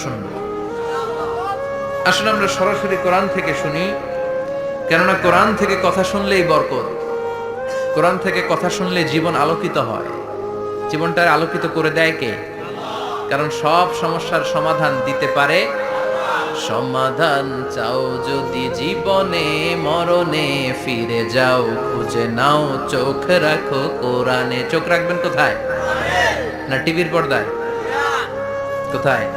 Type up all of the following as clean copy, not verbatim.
শুনবো। আসলে আমরা সরাসরি কোরআন থেকে শুনি, কেননা কোরআন থেকে কথা শুনলেই বরকত। কোরআন থেকে কথা শুনলে জীবন আলোকিত হয়। জীবনটা আলোকিত করে দেয় কে? কারণ সব সমস্যার সমাধান দিতে পারে। সমাধান চাও যদি জীবনে মরণে, ফিরে যাও খুঁজে নাও, চোখ রাখো কোরআনে। চোখ রাখবেন কোথায়? না টিভির পর্দায়? কোথায়?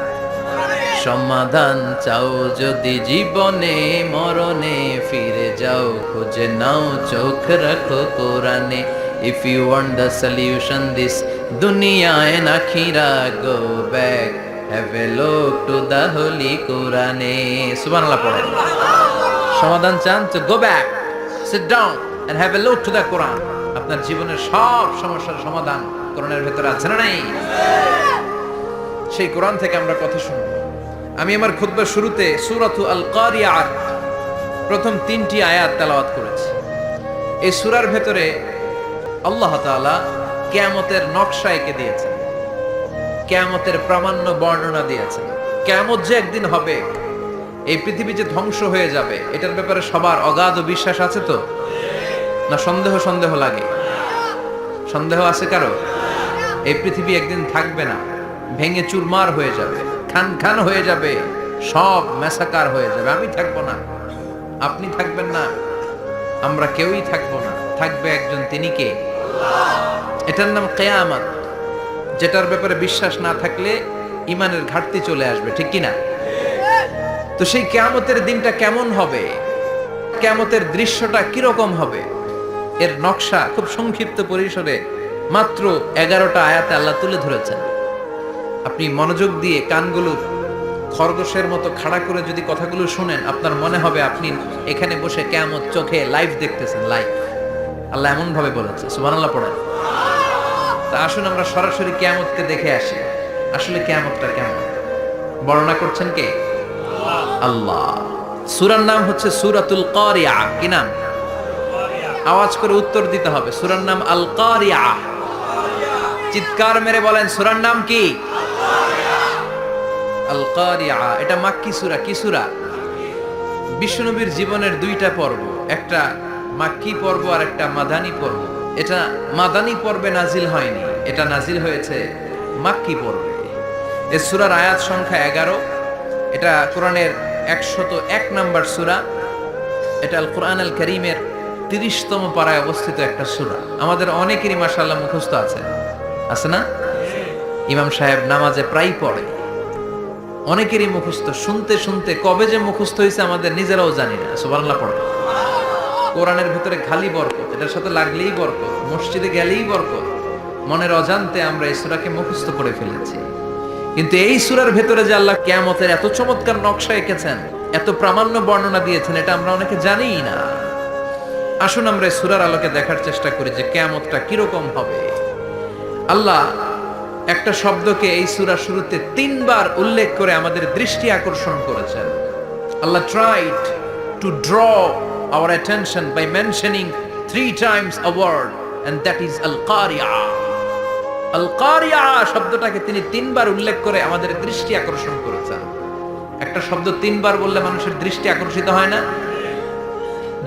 সমাধান চাও যদি জীবনে মরণে, ফিরে যাও খুঁজে নাও, চোখ রাখো কোরআনে। If you want the solution this dunya and akhira, go back, have a look to the holy Quran. Subhanallah পড়েন। সমাধান চান তো go back, sit down and have a look to the Quran. আপনার জীবনের সব সমস্যার সমাধান কোরআনের ভেতরে আছে না নাই? সেই কোরআন থেকে আমরা কথা শুনবো। আমি আমার খুতবার শুরুতে সূরাতু আল কারিয়াহ প্রথম 3টি আয়াত তেলাওয়াত করেছি। এই সূরার ভেতরে আল্লাহ তাআলা কিয়ামতের নকশা এঁকে দিয়েছেন, কিয়ামতের প্রামাণ্য বর্ণনা দিয়েছেন। কিয়ামত যে একদিন হবে, এই পৃথিবী যে ধ্বংস হয়ে যাবে, এটার ব্যাপারে সবার অগাধ বিশ্বাস আছে তো? না সন্দেহ লাগে? সন্দেহ আছে কারো? এই পৃথিবী একদিন থাকবে না, ভেঙে চুরমার হয়ে যাবে, খান হয়ে যাবে, সব ম্যাসাকার হয়ে যাবে। আমি থাকবো না, আপনি থাকবেন না, আমরা কেউই থাকবো না। থাকবে একজন, তিনি কে? এটার নাম কিয়ামত, যেটার ব্যাপারে বিশ্বাস না থাকলে ইমানের ঘাটতি চলে আসবে, ঠিক কিনা? তো সেই কিয়ামতের দিনটা কেমন হবে, কিয়ামতের দৃশ্যটা কিরকম হবে, এর নকশা খুব সংক্ষিপ্ত পরিসরে মাত্র 11টা আয়াতে আল্লাহ তুলে ধরেছেন। আপনি মনোযোগ দিয়ে কানগুলো খরগোশের মতো খাড়া করে যদি কথাগুলো শুনেন, আপনার মনে হবে আপনি এখানে বসে কিয়ামত চোখে লাইভ দেখতেছেন। লাইভ আল্লাহ এমন ভাবে বলেছে। সুবহানাল্লাহ পড়েন। তা আসুন আমরা সরাসরি কিয়ামতকে দেখে আসি। আসলে কিয়ামতটা কেমন বর্ণনা করছেন কে? আল্লাহ। সূরার নাম হচ্ছে সূরাতুল কারিয়াহ। কি নাম? আওয়াজ করে উত্তর দিতে হবে। সূরার নাম আল কারিয়াহ। চিৎকার মেরে বলেন সূরার নাম কি? আল কারিয়াহ। এটা মাক্কি সূরা। কি সূরা? বিশ্বনবীর জীবনের 2টা পর্ব, একটা মাক্কি পর্ব আর একটা মাদানী পর্ব। এটা মাদানী পর্বে নাজিল হয়নি, এটা নাজিল হয়েছে মাক্কি পর্বে। এই সূরার আয়াত সংখ্যা 11। এটা কোরআনের 101 নম্বর সূরা। এটা আল কোরআন আল কারীমের 30তম পারায় অবস্থিত একটা সূরা। আমাদের অনেকেরই মাশাআল্লাহ মুখস্থ আছে, আছে না? ইমাম সাহেব নামাজে প্রায় পড়ে, অনেকেরই মুখস্থ। শুনতে শুনতে কবে যে মুখস্থ হয়েছে আমাদের নিজেরাও জানি না। সুবহানাল্লাহ পড়ে। কোরআনের ভিতরে খালি বরকত, এটার সাথে লাগলেই বরকত, মসজিদে গেলেই বরকত। মনের অজান্তে আমরা এই সূরাকে মুখস্থ করে ফেলেছি। কিন্তু এই সূরার ভেতরে যে আল্লাহ কিয়ামতের এত চমৎকার নকশা এঁকেছেন, এত প্রামাণ্য বর্ণনা দিয়েছেন, এটা আমরা অনেকে জানিই না। আসুন আমরা এই সূরার আলোকে দেখার চেষ্টা করি যে কিয়ামতটা কিরকম হবে। আল্লাহ একটা শব্দকে এই সূরার শুরুতে 3 বার উল্লেখ করে আমাদের দৃষ্টি আকর্ষণ করেছেন। আল্লাহ tried to draw our attention by mentioning 3 times a word, and that is al-qari'ah. al-qari'ah শব্দটাকে তিনি 3 বার উল্লেখ করে আমাদের দৃষ্টি আকর্ষণ করেছেন। একটা শব্দ 3 বার বললে মানুষের দৃষ্টি আকর্ষিত হয় না?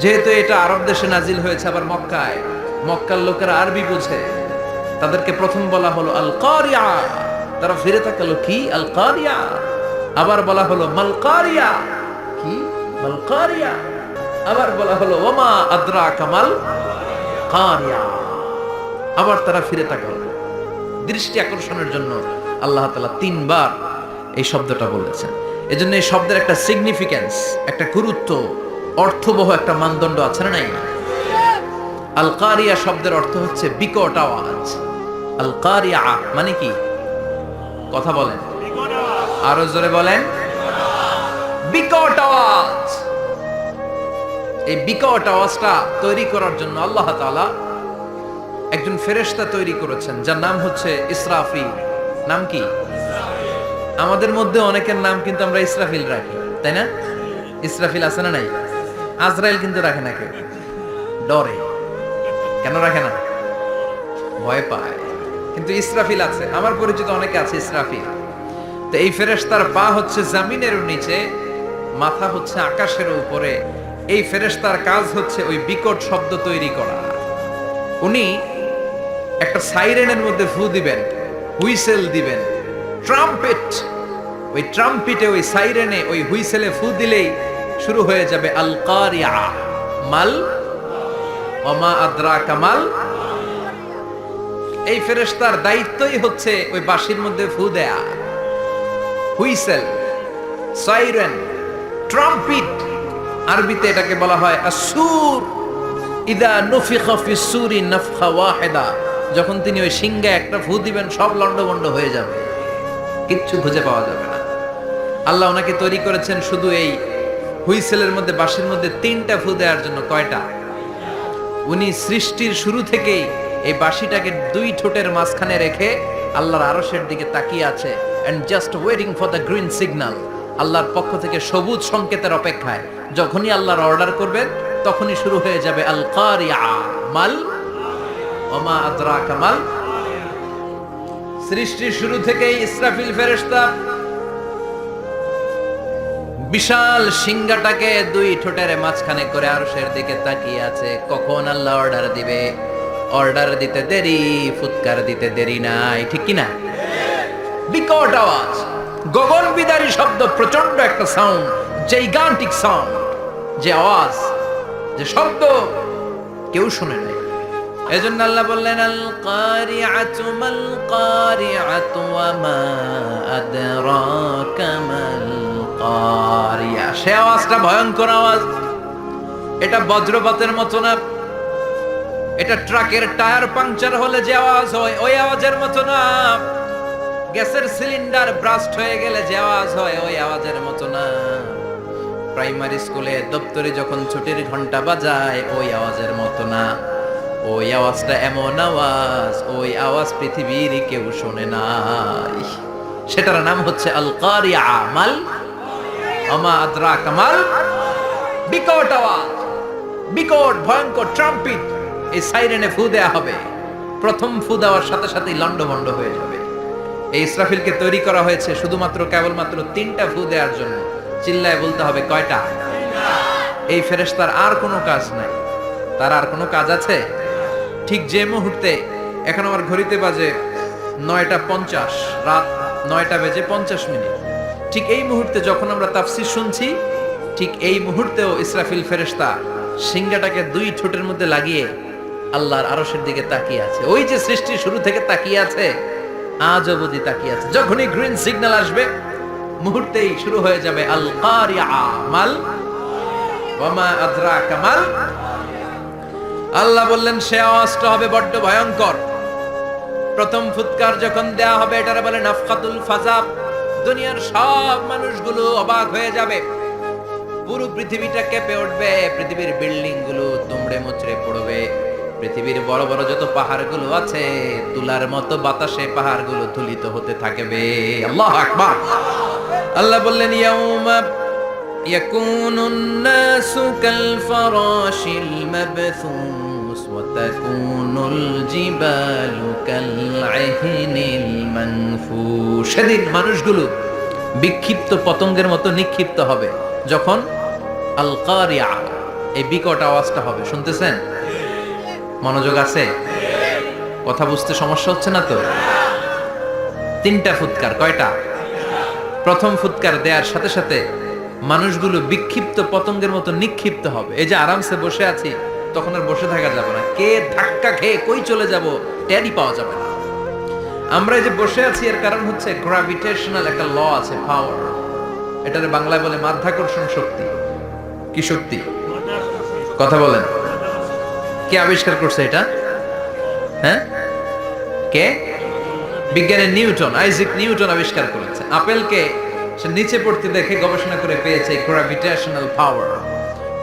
যেহেতু এটা আরব দেশে নাজিল হয়েছে, আবার মক্কায়, মক্কার লোকেরা আরবি বোঝে, তাদেরকে প্রথম বলা হলো আল কারিয়াহ। তারা ফিরে তাকালো, কি আল কারিয়াহ? আবার বলা হলো মাল কারিয়াহ। কি মাল কারিয়াহ? আবার বলা হলো ওমা আদরাকা মাল কারিয়াহ। আবার তারা ফিরে তাকালো। দৃষ্টি আকর্ষণের জন্য আল্লাহ তাআলা 3 বার এই শব্দটা বলেছেন। এজন্য এই শব্দের একটা সিগনিফিকেন্স, একটা গুরুত্ব, অর্থবহ একটা মানদণ্ড আছে না নাই? আল কারিয়াহ শব্দের অর্থ হচ্ছে বিকট আওয়াজ। আল কারিয়াহ মানে কি? কথা বলেন, আরো জোরে বলেন। বিকট আওয়াজ। এই বিকট আওয়াজটা তৈরি করার জন্য আল্লাহ তাআলা একজন ফেরেশতা তৈরি করেছেন, যার নাম হচ্ছে ইসরাফিল। নাম কি? আমাদের মধ্যে অনেকের নাম কিন্তু আমরা ইসরাফিল রাখি, তাই না? ইসরাফিল আছে না নাই? আজরাইল কিন্তু রাখে না কেউ, ডরে। কেন রাখে না? ভয় পায়। কিন্তু ইসরাফিল আছে, আমার পরিচিত অনেকে আছে ইসরাফিল। তো এই ফেরেশতার পা হচ্ছে জমিনের নিচে, মাথা হচ্ছে আকাশের উপরে। এই ফেরেশতার কাজ হচ্ছে ওই বিকট শব্দ তৈরি করা। উনি একটা সাইরেনের মধ্যে ফু দিবেন, হুইসেল দিবেন, ট্রাম্পেট। ওই ট্রাম্পিটে, ওই সাইরেনে, ওই হুইসেলে ফু দিলেই শুরু হয়ে যাবে আল কারিয়া। মাল ওমা আদরাকা মাল। এই ফেরেশতার দায়িত্বই হচ্ছে ওই বাঁশির মধ্যে ফু দেয়া। হুইসেল, সাইরেন, ট্রাম্পিট, আরবিতে এটাকে বলা হয় আসুর। ইদা নুফিখা ফিস সূরি নাফখা ওয়াহিদা, যখন তিনি ওই সিংহে একটা ফু দিবেন সব লন্ডভন্ড হয়ে যাবে, কিচ্ছু খুঁজে পাওয়া যাবে না। আল্লাহ ওনাকে তৈরি করেছেন শুধু এই হুইসেলের মধ্যে, বাঁশির মধ্যে 3টা ফু দেওয়ার জন্য। কয়টা? উনি সৃষ্টির শুরু থেকেই এই বাঁশিটাকে 2 ঠোঁটের মাঝখানে রেখে আল্লাহর আরশের দিকে তাকিয়ে আছে, and just waiting for the green signal. আল্লাহর পক্ষ থেকে সবুজ সংকেতের অপেক্ষায়। যখনই আল্লাহর অর্ডার করবেন তখনই শুরু হয়ে যাবে আল কারিয়া। মাল ওমা আদরাকা মাল। সৃষ্টির শুরু থেকেই ইসরাফিল ফেরেশতা বিশাল সিংহাটাকে 2 ঠোঁটের মাঝখানে করে আরশের দিকে তাকিয়ে আছে, কখন আল্লাহ অর্ডার দিবে। অর্ডার দিতে দেরি, ফুৎকার দিতে দেরি নাই, ঠিক কি না? বিকট আওয়াজ, গগন বিদারী শব্দ, প্রচন্ড একটা সাউন্ড, জাইগান্টিক সাউন্ড, যে আওয়াজ, যে শব্দ কেউ শুনে নাই। এজন্য আল্লাহ বললেন আল কারিআতু মাল কারিআতু ওয়া মা আদরাকা মাল কারিয়া। সে আওয়াজটা ভয়ঙ্কর আওয়াজ। এটা বজ্রপাতের মতো না, এটা ট্রাকের টায়ার পাংচার হলে যে আওয়াজ হয় ওই আওয়াজের মতো না, গ্যাসের সিলিন্ডার ব্রাস্ট হয়ে গেলে যে আওয়াজ হয় ওই আওয়াজের মতো না, প্রাইমারি স্কুলে দপ্তরে যখন ছুটির ঘন্টা বাজায় ওই আওয়াজের মতো না। ওই আওয়াজটা এমন আওয়াজ, ওই আওয়াজ পৃথিবীর কেউ শোনে নাই। সেটার নাম হচ্ছে আল কারিয়া। মাল ওমা আদরাকা মাল। বিকট আওয়াজ, বিকট ভয়ঙ্কর ট্রাম্পিট। এই সাইরেনে ফু দেয়া হবে, প্রথম ফু দেওয়ার সাথে সাথেই লন্ডভন্ড হয়ে যাবে। এই ইসরাফিলকে তৈরি করা হয়েছে শুধুমাত্র কেবলমাত্র 3টা ফু দেওয়ার জন্য। চিল্লায় বলতে হবে কয়টা? এই ফেরেশতার আর কোনো কাজ নাই। তার আর কোনো কাজ আছে? ঠিক যে মুহূর্তে, এখন আমার ঘড়িতে বাজে 9:50, রাত 9:50, ঠিক এই মুহূর্তে যখন আমরা তাফসীর শুনছি, ঠিক এই মুহূর্তেও ইসরাফিল ফেরেশতা সিংহাটাকে 2 ঠোঁটের মধ্যে লাগিয়ে আল্লাহর আরশের দিকে তাকিয়ে আছে। ওই যে সৃষ্টির শুরু থেকে তাকিয়ে আছে, আজ অবধি তাকিয়ে আছে। যখনই গ্রিন সিগন্যাল আসবে মুহূর্তেই শুরু হয়ে যাবে আল কারিয়া। মাল ওয়া মা আদরাকা মাল। আল্লাহ বললেন সে আওয়াজটা হবে বড্ড ভয়ঙ্কর। প্রথম ফুৎকার যখন দেয়া হবে, এটারে বলে নাফখাতুল ফাজা। দুনিয়ার সব মানুষগুলো অবাক হয়ে যাবে, পুরো পৃথিবীটা কেঁপে উঠবে, পৃথিবীর বিল্ডিং গুলো দুমড়ে মুচড়ে পড়বে, পৃথিবীর বড় বড় যত পাহাড়গুলো আছে তুলার মতো বাতাসে পাহাড়গুলো তুলিত হতে থাকবে। আল্লাহু আকবার। আল্লাহ বললেন ইয়াউমা ইয়াকুনুন নাসু কাল ফারাশিল মাবথুস ওয়া তাকুনুল জিবালু কাল ইহনিল মানফুশ। সেদিন মানুষগুলো বিক্ষিপ্ত পতঙ্গের মতো নিক্ষিপ্ত হবে যখন আল কারিয়া, এই বিকট আওয়াজটা হবে। শুনতেছেন? মনোযোগ আছে? কথা বুঝতে সমস্যা হচ্ছে না তো? 3টা ফুৎকার। কয়টা? প্রথম ফুৎকার দেওয়ার সাথে সাথে মানুষগুলো বিক্ষিপ্ত পতঙ্গের মতো নিক্ষিপ্ত হবে। এই যে আরামসে বসে আছি, তখন আর বসে থাকা যাবে না। কে ধাক্কা খেয়ে কই চলে যাব টেরই পাওয়া যাবে না। আমরা এই যে বসে আছি এর কারণ হচ্ছে গ্র্যাভিটেশনাল একটা ল আছে, পাওয়ার। এটারে বাংলায় বলে মাধ্যাকর্ষণ শক্তি। কি শক্তি? কথা বলেন। কে আবিষ্কার করছে এটা? হ্যাঁ, কে? বিজ্ঞানের নিউটন, আইজাক নিউটন আবিষ্কার করেছে। আপেলকে সে নিচে পড়তে দেখে গবেষণা করে পেয়েছে গ্র্যাভিটেশনাল পাওয়ার।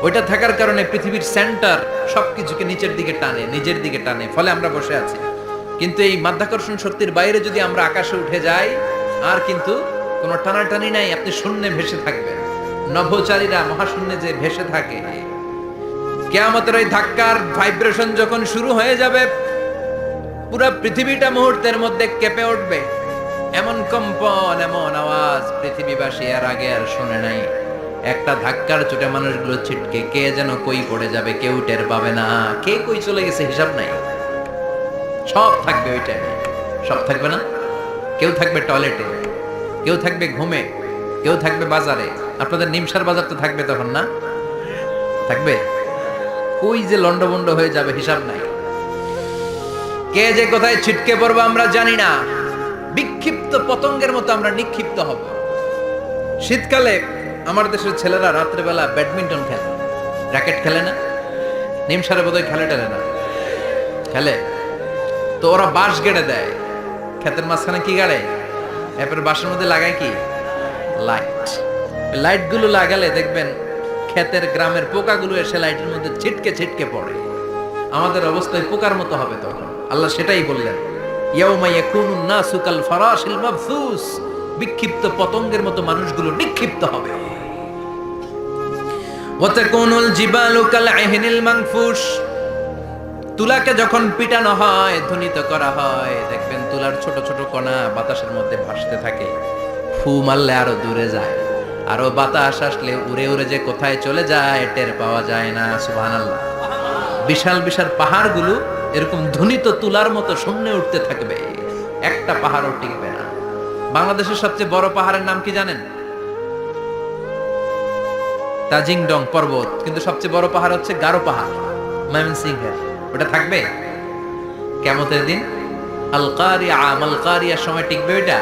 ওইটা থাকার কারণে পৃথিবীর সেন্টার সবকিছুকে নিচের দিকে টানে, নিজের দিকে টানে, ফলে আমরা বসে আছি। কিন্তু এই মাধ্যাকর্ষণ শক্তির বাইরে যদি আমরা আকাশে উঠে যাই, আর কিন্তু কোনো টানাটানি নাই, আপনি শূন্যে ভেসে থাকবেন। নভোচারীরা মহাশূন্যে যে ভেসে থাকে, কিয়ামতের ওই ধাক্কার ভাইব্রেশন যখন শুরু হয়ে যাবে, পুরো পৃথিবীটা মুহূর্তের মধ্যে কেঁপে উঠবে। এমন কম্পন, এমন আওয়াজ পৃথিবীবাসী এর আগে আর শুনে নাই। একটা ধাক্কার চোটে মানুষগুলো ছিটকে কে যেন কই পড়ে যাবে, কেউ টের পাবে না। কে কই চলে গেছে হিসাব নাই। সব থাকবে ওই টাইমে, সব থাকবে না। কেউ থাকবে টয়লেটে, কেউ থাকবে ঘুমে, কেউ থাকবে বাজারে। আপনাদের নিমসার বাজার তো থাকবে তখন, না থাকবে? কই যে লন্ডভন্ড হয়ে যাবে হিসাব নাই। কে যে কোথায় ছিটকে পড়বো আমরা জানি না। বিক্ষিপ্ত পতঙ্গের মতো আমরা নিক্ষিপ্ত হব। শীতকালে আমার দেশের ছেলেরা রাত্রেবেলা ব্যাডমিন্টন খেলে, র্যাকেট খেলে না? নিমসারে বোধহয় খেলে টেলে না, খেলে তো। ওরা বাঁশ গেড়ে দেয় ক্ষেতের মাঝখানে। কি গাড়ে? এরপরে বাঁশের মধ্যে লাগায় কি? লাইট। লাইট গুলো লাগালে দেখবেন ক্ষেতের গ্রামের পোকাগুলো এসে লাইটের মধ্যে ছিটকে ছিটকে পড়ে। আমাদের অবস্থায় পোকার মতো হবে তখন। আল্লাহ সেটাই বললেন, ইয়াউমা ইয়াকুনুন নাসু কাল ফারাশিল মাবসুস। বিক্ষিপ্ত পতঙ্গের মতো মানুষগুলো নিক্ষিপ্ত হবে। ওয়া তাকুনুল জিবালু কাল আহিনিল মানফুশ। তুলাকে যখন পিটানো হয়, ধ্বনিত করা হয়, দেখবেন তুলার ছোট ছোট কণা বাতাসের মধ্যে ভাসতে থাকে। ফু মারলে আরো দূরে যায়, আরো বাতাস আসলে উড়ে উড়ে যে কোথায় চলে যায় টের পাওয়া যায় না। সুবহানাল্লাহ। বিশাল বিশাল পাহাড়গুলো এরকম ধ্বনিত তুলার মতো শূন্যে উঠতে থাকবে, একটা পাহাড়ও টিকবে না। বাংলাদেশের সবচেয়ে বড় পাহাড়ের নাম কি জানেন? তাজিংডং পর্বত। কিন্তু সবচেয়ে বড় পাহাড় হচ্ছে গারো পাহাড়, ময়মনসিংহের। ওটা থাকবে কিয়ামতের দিন। আল কারিয়া, আল কারিয়ার সময় টিকবে ওইটা?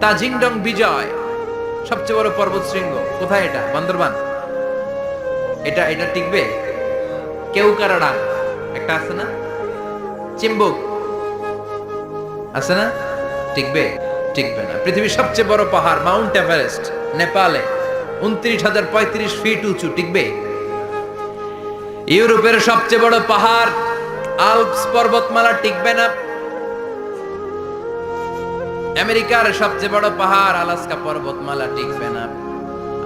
তাজিংডং বিজয় সবচেয়ে বড় পর্বত শৃঙ্গ। কোথায় এটা? বান্দরবান। এটা এটা টিকবে? কেউকারাডাং একটা আছে না? চিম্বুক আছে না? টিকবে? টিকবে না। পৃথিবীর সবচেয়ে বড় পাহাড় মাউন্ট এভারেস্ট নেপালে, 29,035 ফিট উঁচু, টিকবে? ইউরোপের সবচেয়ে বড় পাহাড় আল্পস পর্বতমালা, টিকবে না। আমেরিকার সবচেয়ে বড় পাহাড় আলাস্কা পর্বতমালা, টিকবে না।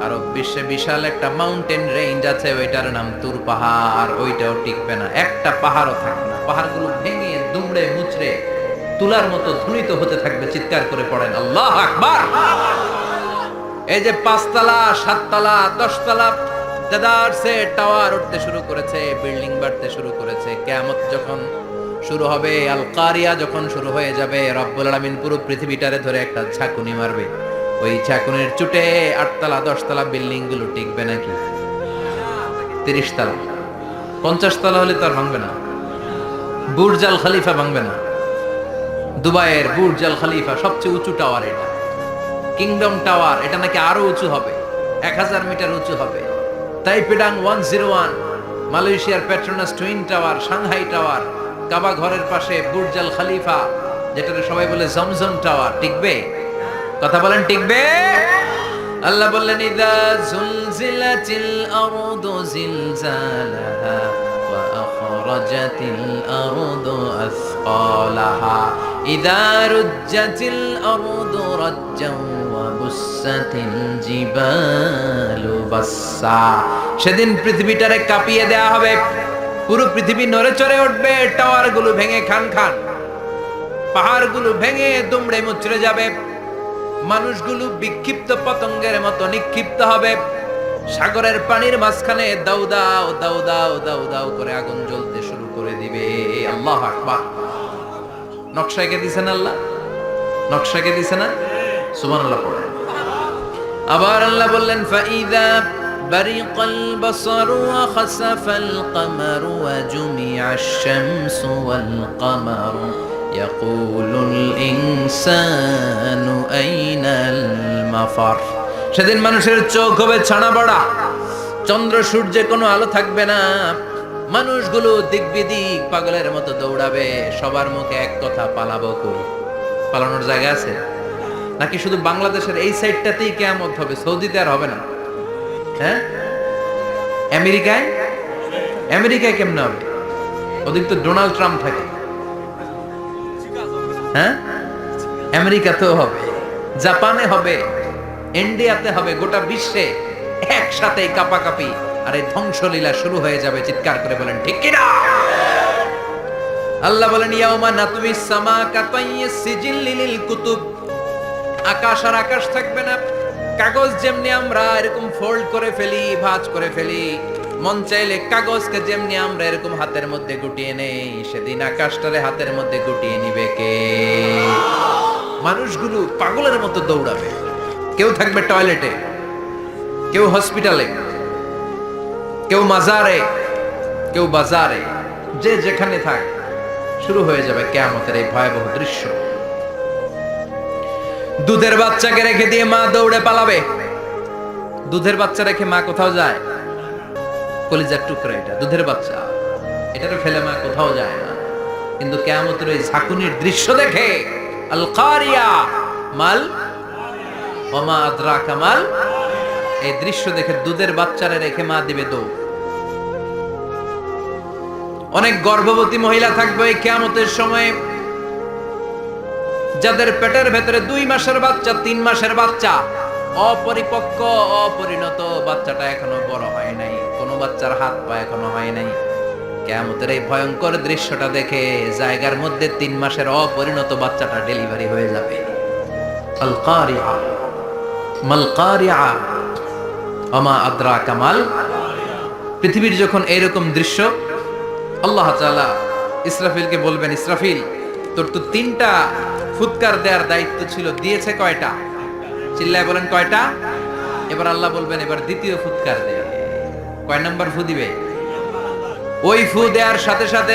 আরব বিশ্বে বিশাল একটা মাউন্টেন রেঞ্জ আছে, ওইটার নাম তুর পাহাড়, ওইটাও টিকবে না। একটা পাহাড়ও থাকবে না। পাহাড়গুলো ভেঙে দুমড়ে মুচড়ে তুলার মতো ধ্বনিত হতে থাকবে। চিৎকার করে পড়েন আল্লাহু আকবার। এই যে 5 তলা, 7 তলা, 10 তলা দেদারসে টাওয়ার উঠতে শুরু করেছে, বিল্ডিং বাড়তে শুরু করেছে। কিয়ামত যখন শুরু হবে, আল কারিয়া যখন শুরু হয়ে যাবে, রব্বুল আলামিন পুরো পৃথিবীটারে ধরে একটা ঝাঁকুনি মারবে। ওই ঝাঁকুনির চুটে 8 তলা 10 তলা বিল্ডিং গুলো টিকবে নাকি? 30 তলা 50 তলা হলে তো আর ভাঙবে না। বুর্জ আল খলিফা ভাঙবে না। দুবাইয়ের বুর্জ আল খলিফা সবচেয়ে উঁচু টাওয়ার এটা। কিংডম টাওয়ার, এটা নাকি আরো উঁচু হবে, 1000 মিটার উঁচু হবে। তাইপেডাং 101, মালয়েশিয়ার Petronas twin tower, Shanghai tower, Kaaba ঘরের পাশে বুর্জ আল খলিফা, যেটাকে সবাই বলে জমজম টাওয়ার, টিকবে? কথা বলেন, টিকবে? আল্লাহ বললেন, ইযা জুলজিলাতিল আরদু জিলজালাহা ওয়া আখরাজাতিল আরদু আসকালাহা ইযা রুজ্জাতিল আরদু রাজ্জান ওয়া বুসাতিল জিবালু বাসসা। সেদিন পৃথিবীটারে কাঁপিয়ে দেয়া হবে, পুরো পৃথিবী নড়ে চড়ে উঠবে, টাওয়ারগুলো ভেঙে খান খান, পাহাড়গুলো ভেঙে দুমড়ে মুচড়ে যাবে, মানুষগুলো বিক্ষিপ্ত পতঙ্গের মতো নিক্ষিপ্ত হবে। সাগরের পানির মাঝখানে দাউ দাউ দাউ দাউ দাউ দাউ করে আগুন জ্বলতে শুরু করে দিবে। আল্লাহু আকবার। নকশা এঁকে দিছেন আল্লাহ, নকশা এঁকে দিছে না? সুবহানাল্লাহ পড়ে। আবার আল্লাহ বললেন, ফাইদা বারিকাল বাসারু ওয়া খাসাফাল কামারু ওয়া জুমিআশ শামসু ওয়াল কামারু ইয়াকুলুল ইনসানু আইনাল মাফার। সেদিন মানুষের চোখ হবে ছানা বড়া, চন্দ্র সূর্যে কোনো আলো থাকবে না, মানুষগুলো দিক বিদিক পাগলের মতো দৌড়াবে। সবার মুখে এক কথা, পালাবো কই? পালানোর জায়গা আছে নাকি? শুধু বাংলাদেশের এই সাইডটাতেই কিয়ামত হবে, সৌদিতে আর হবে না? হ্যাঁ, আমেরিকায়, আমেরিকায় কেমনে হবে? ওদিক তো ডোনাল্ড ট্রাম্প থাকে। হ্যাঁ, আমেরিকাতেও হবে, জাপানে হবে, ইন্ডিয়াতে হবে, গোটা বিশ্বে একসাথে কাপাকাপি আর এই ধ্বংসলীলা শুরু হয়ে যাবে। চিৎকার করে বলেন ঠিক কিনা? আল্লাহ বলেন, ইয়াউমা নাতুমিস সামা কাতাইয়িস সিজিল লিল কুতুব। আকাশ আর আকাশ থাকবে না। কাগজ যেমনি আমরা এরকম ফোল্ড করে ফেলি, ভাঁজ করে ফেলি, মন চাইলে কাগজকে যেমনি আমরা এরকম হাতের মধ্যে গুটিয়ে নেই, সেদিন আকাশটারে হাতের মধ্যে গুটিয়ে নিবে কে? মানুষগুলো পাগলের মতো দৌড়াবে। কেউ থাকবে টয়লেটে, কেউ হসপিটালে, কেউ মাজারে, কেউ বাজারে, যে যেখানে থাক, শুরু হয়ে যাবে কিয়ামতের এই ভয়াবহ দৃশ্য। দুধের বাচ্চাকে রেখে দিয়ে মা দৌড়ে পালাবে। দুধের বাচ্চা রেখে মা কোথাও যায়? কলিজার টুকরা এটা, দুধের বাচ্চা, এটারে ফেলে মা কোথাও যায় না। কিন্তু কিয়ামতের এই ঝাঁকুনির দৃশ্য দেখে, আল কারিয়া মাল ওমা আদরাকা মাল, এই দৃশ্য দেখে দুধের বাচ্চারে রেখে মা দিবে দৌড়। অনেক গর্ভবতী মহিলা থাকবে এই কিয়ামতের সময়, যাদের পেটের ভেতরে 2 মাসের বাচ্চা, 3 মাসের বাচ্চা, অপরিপক্ক অপরিণত, বাচ্চাটা এখনো বড় হয় নাই, কোন বাচ্চার হাত পা এখনো হয় নাই। কিয়ামতের এই ভয়ঙ্কর দৃশ্যটা দেখে জায়গার মধ্যে 3 মাসের অপরিণত বাচ্চাটা ডেলিভারি হয়ে যাবে। আল কারিয়া মাল কারিয়া ওমা আদরাকা মাল। পৃথিবীর যখন এরকম দৃশ্য, আল্লাহ তাআলা ইসরাফিলকে বলবেন, ইসরাফিল তোর তো 3টা ফুৎকার দেওয়ার দায়িত্ব ছিল, দিয়েছে কয়টা? চিল্লায় বলেন কয়টা? এবার আল্লাহ বলবেন এবার দ্বিতীয় ফুৎকার দে। কয় নাম্বার ফু দিবে? ওই ফু দেওয়ার সাথে সাথে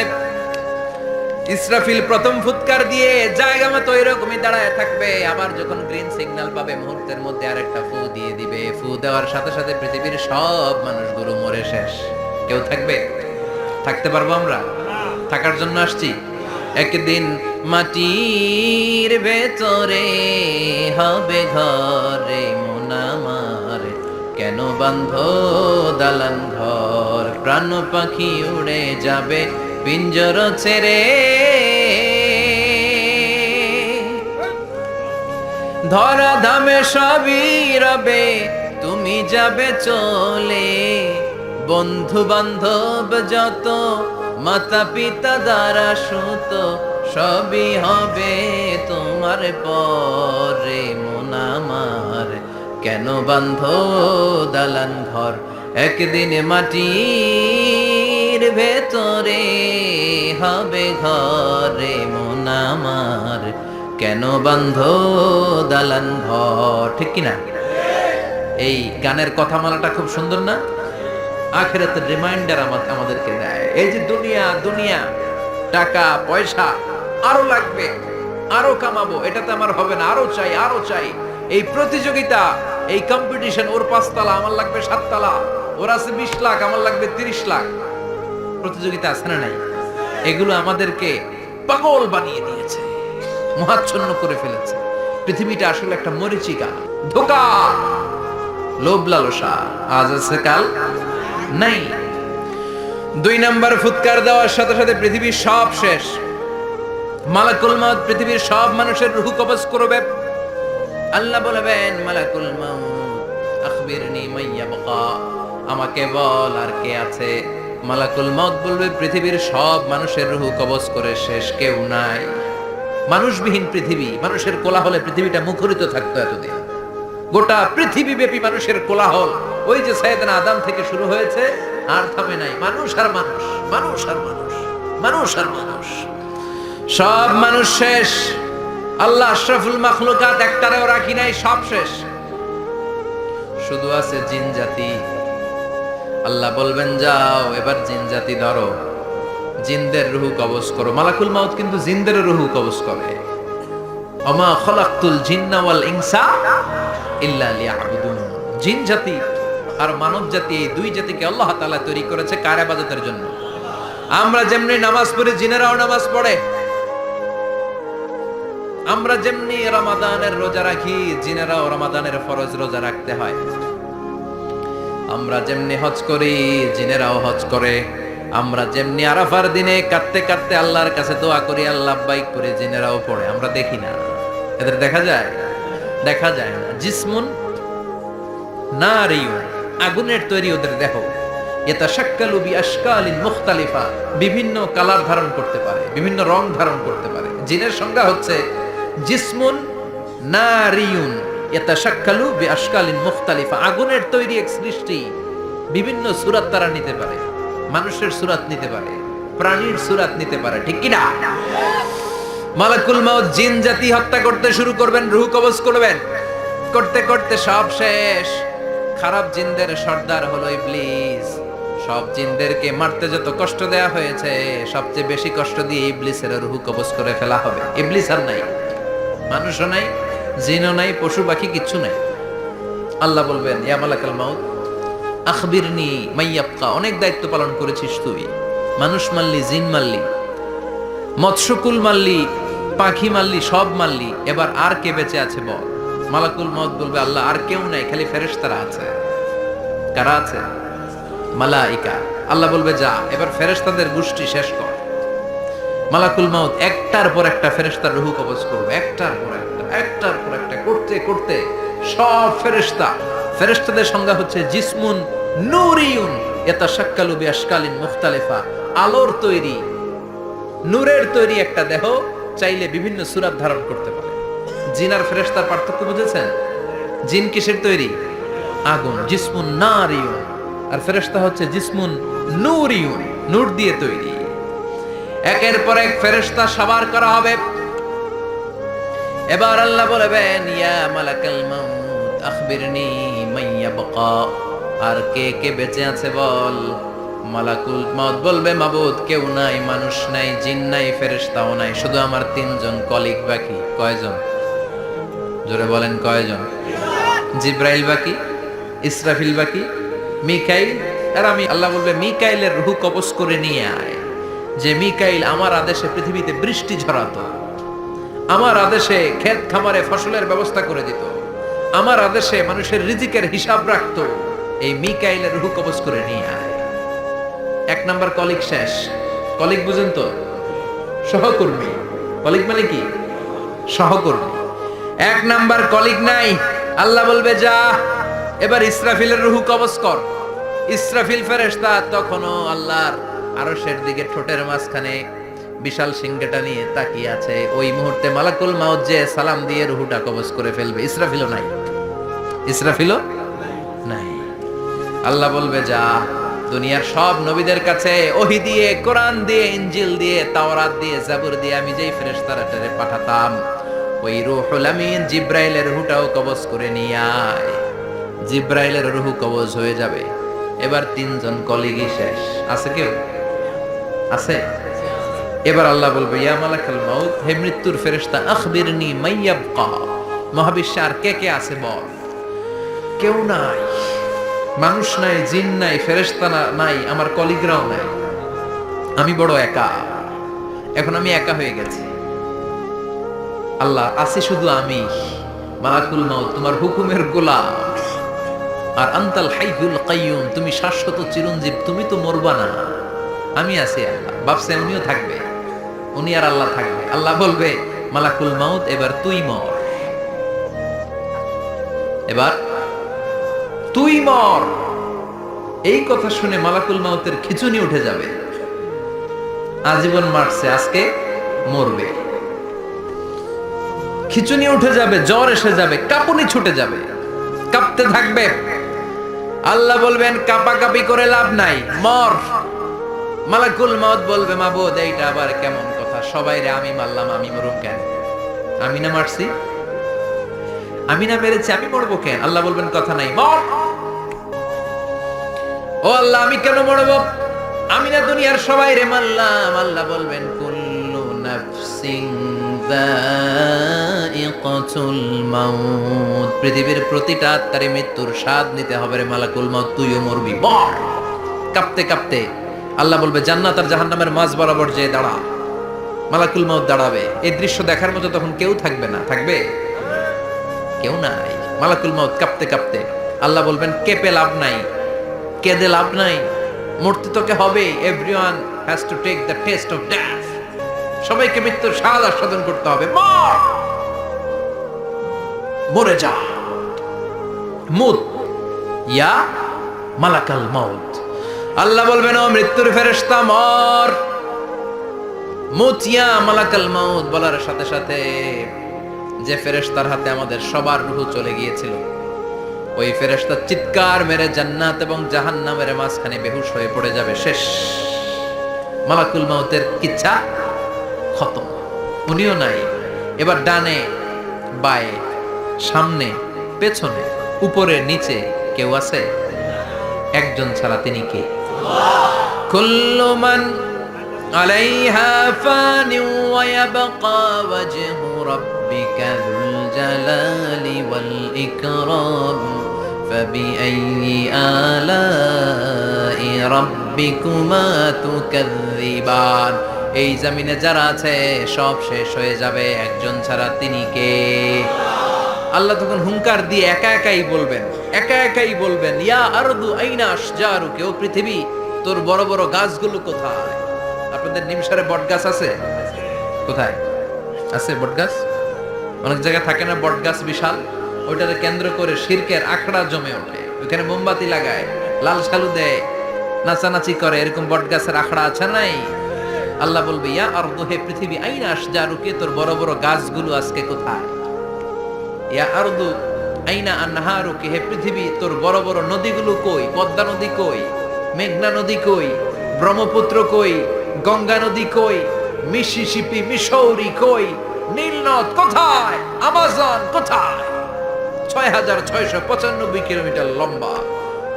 ইসরাফিল প্রথম ফুৎকার দিয়ে জায়গা মতো এরকমই দাঁড়ায় থাকবে। আবার যখন গ্রিন সিগন্যাল পাবে মুহূর্তের মধ্যে আরেকটা ফু দিয়ে দিবে। ফু দেওয়ার সাথে সাথে পৃথিবীর সব মানুষগুলো মরে শেষ। কেউ থাকবে? থাকতে পারবো আমরা? থাকার জন্য আসছি। একদিন মাটির ভেতরে হবে ঘরে মন আমার, কেন বান্ধ দালান ঘর, প্রাণ পাখি উড়ে যাবে পিঞ্জর ছেড়ে, ধরা ধামে সবই রবে তুমি যাবে চলে, বন্ধু বান্ধব যত মাতা পিতা দ্বারা সুত সবই হবে তোমার পরে মন আমার, কেন বান্ধ দালান ঘর, একদিন মাটির ভেতরে হবে ঘরে মন আমার, কেন বান্ধ দালান ঘর। ঠিক কিনা? এই গানের কথামালাটা খুব সুন্দর না? আখিরাতের রিমাইন্ডার আমাদেরকে দেয়। এই যে দুনিয়া দুনিয়া, টাকা পয়সা আরো লাগবে, আরো কামাবো, এটাতে আমার হবে না, আরো চাই আরো চাই। এই প্রতিযোগিতা, এই কম্পিটিশন, ওর 5 তলা আমার লাগবে 7 তলা, ওর আছে 20 লাখ আমার লাগবে 30 লাখ। প্রতিযোগিতা আছে না নাই? এগুলো আমাদেরকে পাগল বানিয়ে দিয়েছে, মোহাচ্ছন্ন করে ফেলেছে। পৃথিবীটা আসলে একটা মরিচিকা, ধোঁকা, লোভ লালসা, আজ আছে কাল নাই। 2 নাম্বার ফুৎকার দেওয়ার সাথে সাথে পৃথিবীর সব শেষ। মালাকুল মাউত পৃথিবীর সব মানুষের রূহ কবজ করবে। আল্লাহ বলবেন, মালাকুল মাউত আখবিরনি মাইয়া বাকা, আমাকে বল আর কে আছে। মালাকুল মাউত বলবে, পৃথিবীর সব মানুষের রূহ কবজ করে শেষ, কেউ নাই। মানুষবিহীন পৃথিবী, মানুষের কোলাহলে পৃথিবীটা মুখরিত থাকতো এতদিন। গোটা পৃথিবী ব্যাপী মানুষের কোলাহল, ওই যে সাইয়েদনা আদম থেকে শুরু হয়েছে, আর থামে নাই। মানুষ আর মানুষ, মানুষ আর মানুষ, মানুষ আর মানুষ, সব মানুষ শেষ। আল্লাহ আশরাফুল মাখলুকাত একটারেও রাখি নাই, সব শেষ। শুধু আছে জিন জাতি। আল্লাহ বলবেন, যাও এবার জিন জাতি ধরো, জিনদের রূহ কবজ করো। মালাকুল মাউত কিন্তু জিনদের রূহ কবজ করে। ওমা খলাকতুল জিন্না ওয়াল ইনসা ইল্লা লিয়াবুদুন। জিন জাতি আর মানব জাতি, এই 2 জাতিকে আল্লাহ তাআলা তৈরি করেছে কার ইবাদতের জন্য? আমরা যেমনি নামাজ পড়ি, জিনেরাও নামাজ পড়ে। আমরা যেমনি রমাদানের রোজা রাখি, জিনেরাও রমাদানের ফরজ রোজা রাখতে হয়। আমরা যেমনি হজ করি, জিনেরাও হজ করে। আমরা যেমনি আরাফার দিনে কাঁদতে কাঁদতে আল্লাহর কাছে দোয়া করি, আল্লাহ বাইক করে, জিনেরাও পড়ে। আমরা দেখি না, এদের দেখা যায়? দেখা যায় না। জিসমুন নারিয়ুন, আগুনের তৈরি ওদের দেহ। ইয়াতাশাক্কালু বিআশকালিন মুখতালিফা, বিভিন্ন কালার ধারণ করতে পারে, বিভিন্ন রং ধারণ করতে পারে। জিনের সংজ্ঞা হচ্ছে জিসমুন নারিয়ুন ইয়াতাশাক্কালু বিআশকালিন মুখতালিফা, আগুনের তৈরি এক সৃষ্টি, বিভিন্ন সূরত তারা নিতে পারে, মানুষের সূরত নিতে পারে, প্রাণীর সূরত নিতে পারে, ঠিক কি না? মালাকুল মাউত জিন জাতি হত্যা করতে শুরু করবেন, রূহ কবজ করবেন, করতে করতে সব শেষ। খারাপ জিনদের সর্দার হলো ইবলিস। সব জিনদেরকে মারতে যত কষ্ট দেয়া হয়েছে, সবচেয়ে বেশি কষ্ট দিয়ে ইবলিসের রূহ কবজ করে ফেলা হবে। ইবলিস আর নাই, মানুষও নাই, জিনও নাই, পশু পাখি কিচ্ছু নাই। আল্লাহ বলবেন, ইয়া মালাকাল মাউত আখবিরনি মাইয়াবকা, অনেক দায়িত্ব পালন করেছিস তুই, মানুষ মারলি, জিন মারলি, মৎস্যকুল মারলি, পাখি মারলি, সব মারলি, এবার আর কে বেঁচে আছে বল। মালাকুল মউত বলবে, আল্লাহ আর কেউ নাই, খালি ফেরেশতারা আছে। কারা আছে? মালাইকা। আল্লাহ বলবে, যা এবার ফেরেশতাদের গোষ্ঠী শেষ কর। মালাকুল মউত একটার পর একটা ফেরেশতার রূহ কবজ করবে, একটার পর একটা, একটার পর একটা করতে করতে সব ফেরেশতা, ফেরেশতাদের সংজ্ঞা হচ্ছে জিসমুন নূরিয়ুন ইয়াতাশাক্কালু বিআশকালিন মুখতালিফা, আলোর তৈরি, নূরের তৈরি একটা দেহ, চাইলে বিভিন্ন সূরত ধারণ করতে পারে। জিন আর ফেরেশতার পার্থক্য বুঝেছেন? জিন কিসের তৈরি? আগুন, জিসমুন নারিয়ুন, আর ফেরেশতা হচ্ছে জিসমুন নূরিয়ুন, নূর দিয়ে তৈরি। একের পর এক ফেরেশতা সবার করা হবে। এবার আল্লাহ বলবেন, ইয়া মালাকাল মাউত আখবিরনি মাইয়াবকা, আর কে কে বেঁচে আছে বল। মালাকুল মউত বলবে, মাবুদ কেউ নাই, মানুষ নাই, জিন নাই, ফেরেশতাও নাই, শুধু আমার তিনজন কলিগ বাকি। কয়জন? জোরে বলেন, কয়জন? জিব্রাইল বাকি, ইসরাফিল বাকি, মিকাইল আর আমি। আল্লাহ বলবে, মিকাইলের রূহ কবজ করে নিয়ে আয়। যে মিকাইল আমার আদেশে পৃথিবীতে বৃষ্টি ঝরাতো, আমার আদেশে ক্ষেত খামারে ফসলের ব্যবস্থা করে দিত, আমার আদেশে মানুষের রিজিকের হিসাব রাখতো, এই মিকাইলের রূহ কবজ করে নিয়ে আয়। এক নাম্বার কলিগ শেষ। কলিগ বুঝেন তো? সহকর্মী। কলিগ মানে কি? সহকর্মী। এক নাম্বার কলিগ নাই। আল্লাহ বলবে, যা এবার ইসরাফিলের রূহ কবজ কর। ইসরাফিল ফেরেশতা তখনও আল্লাহর আরশের দিকে ঠোঁটের মাঝখানে বিশাল সিংহটা নিয়ে তাকিয়ে আছে। ওই মুহূর্তে মালাকুল মাউত যে সালাম দিয়ে রূহটা কবজ করে ফেলবে। ইসরাফিলও নাই, ইসরাফিলও নাই। আল্লাহ বলবে, যা দুনিয়ার সব নবীদের কাছে ওহী দিয়ে, কোরআন দিয়ে, ইনজিল দিয়ে, তাওরাত দিয়ে, জাবুর দিয়ে আমি যেই ফেরেশতারে পাঠাতাম, ওই রূহুল আমিন জিব্রাইলের রূহটাও কবজ করে নিয়ে আয়। জিব্রাইলের রূহ কবজ হয়ে যাবে। এবার তিনজন কলিগই শেষ। আছে কেউ? আছে? এবার আল্লাহ বলবে, ইয়া মালাকাল মাউত, হে মৃত্যুর ফেরেশতা, আখবিরনি মাইয়াবকা, মহাবিশ্বে আর কে কে আছে বল। কেউ নাই, মানুষ নাই, জিন নাই, ফেরেশতা নাই, আমার কলিগরাও নাই, আমি বড় একা। এখন আমি একা হয়ে গেছি। আল্লাহ, আছি শুধু আমি। মালাকুল মাউত তোমার হুকুমের গোলাম, আর আনতাল হাইয়ুল কাইয়ুম, তুমি শাশ্বত চিরঞ্জীব, তুমি তো মরবা না। আমি আছি। আল্লাহ ভাবছে উনিও থাকবে, উনি আর আল্লাহ থাকবে। আল্লাহ বলবে, মালাকুল মাউত এবার তুই মর, এবার তুই মর। এই কথা শুনে মালাকুল মাউতের খিঁচুনি উঠে যাবে। আজীবন মারছে, আজকে মরবে। খিঁচুনি উঠে যাবে, জ্বর এসে যাবে, কাঁপুনি ছুটে যাবে, কাঁপতে থাকবে। আল্লাহ বলবেন, কাঁপাকাঁপি করে লাভ নাই, মর। মালাকুল মাউত বলবে, মাবুদ এইটা আবার কেমন কথা? সবাই রে আমি মারলাম, আমি মরুম কেন? আমি না মারছি, আমি না মেরেছি, আমি মরবো কেন? আল্লাহ বলবেন, কথা নাই, মর। ও আল্লাহ, আমি কেন মরবো? আমি না দুনিয়ার সবাই রে মারলাম। আল্লাহ বলবেন, কুল্লু নাফসিন যায়িকাতুল মাউত, পৃথিবীর প্রতিটা আত্মারে মৃত্যুর স্বাদ নিতে হবে রে মালাকুল মাউত, তুইও মরবি, মর। কাঁপতে কাঁপতে আল্লাহ বলবে, জান্নাত আর জাহান্নামের মাঝ বরাবর যে দাঁড়া। মালাকুল মাউত দাঁড়াবে। এই দৃশ্য দেখার মতো তখন কেউ থাকবে না। থাকবে? কেউ নাই। মালাকুল মাউত কাঁপতে কাঁপতে আল্লাহ বলবেন, কেঁপে লাভ নাই, কেঁদে লাভ নাই, মরতে তোকে হবে। Everyone has to take the test of death, সবাইকে মৃত্যুর স্বাদ আস্বাদন করতে হবে। মর, মরে যা, মুত ইয়া মালাকাল মাউত। আল্লাহ বলবেন, ও মৃত্যুর ফেরেশতা, মর, মুত ইয়া মালাকাল মাউত। বলার সাথে সাথে যে ফেরেশতার হাতে আমাদের সবার রূহ চলে গিয়েছিল, ওই ফেরেশতা চিৎকার মেরে জান্নাত এবং জাহান্নামের মাঝখানে বেহুশ হয়ে পড়ে যাবে। শেষ, মালাকুল মাউতের কিচ্ছা খতম, উনিও নাই। এবার ডানে বায়ে সামনে পেছনে উপরে নিচে কেউ আছে? একজন ছাড়া, তিনি কে? কুল্লু মান আলাইহা ফানি ওয়া ইয়াবকা ওয়াজহু রাব্বিকা যুল জালালি ওয়াল ইকরাম ফাবিআইয়ি আলাই রাব্বিকুমা তুকাযযিবান। এই জমিনে যারা আছে সব শেষ হয়ে যাবে, একজন ছাড়া, তিনি কে? আল্লাহ তখন হুঙ্কার দিয়ে একা একাই বলবেন ইয়া আরদু আইনা আশজারুকা, ও পৃথিবী তোর বড় বড় গাছগুলো কোথায়? আপনাদের নিমসারে বট গাছ আছে? কোথায় আছে বট গাছ? অনেক জায়গায় থাকে না বট গাছ বিশাল, ওইটাকে কেন্দ্র করে শিরকের আখড়া জমে ওঠে, ওখানে মোমবাতি লাগায়, লাল সালু দেয়, নাচানাচি করে, এরকম বট গাছের আখড়া আছে নাই? আল্লাহ বলবে ইয়া আরদু, হে পৃথিবী, আইনা আশজারুকা, তোর বড় বড় গাছগুলো আজকে কোথায়? ইয়া আরদু আইনা আনহারুকা, হে পৃথিবী তোর বড় বড় নদীগুলো কই? পদ্মা নদী কই? মেঘনা নদী কই? ব্রহ্মপুত্র কই? গঙ্গা নদী কই? মিসিসিপি, মিসৌরি কই? নীল নদ কোথায়? আমাজন কোথায়? ৬,৬৯৫ কিলোমিটার লম্বা,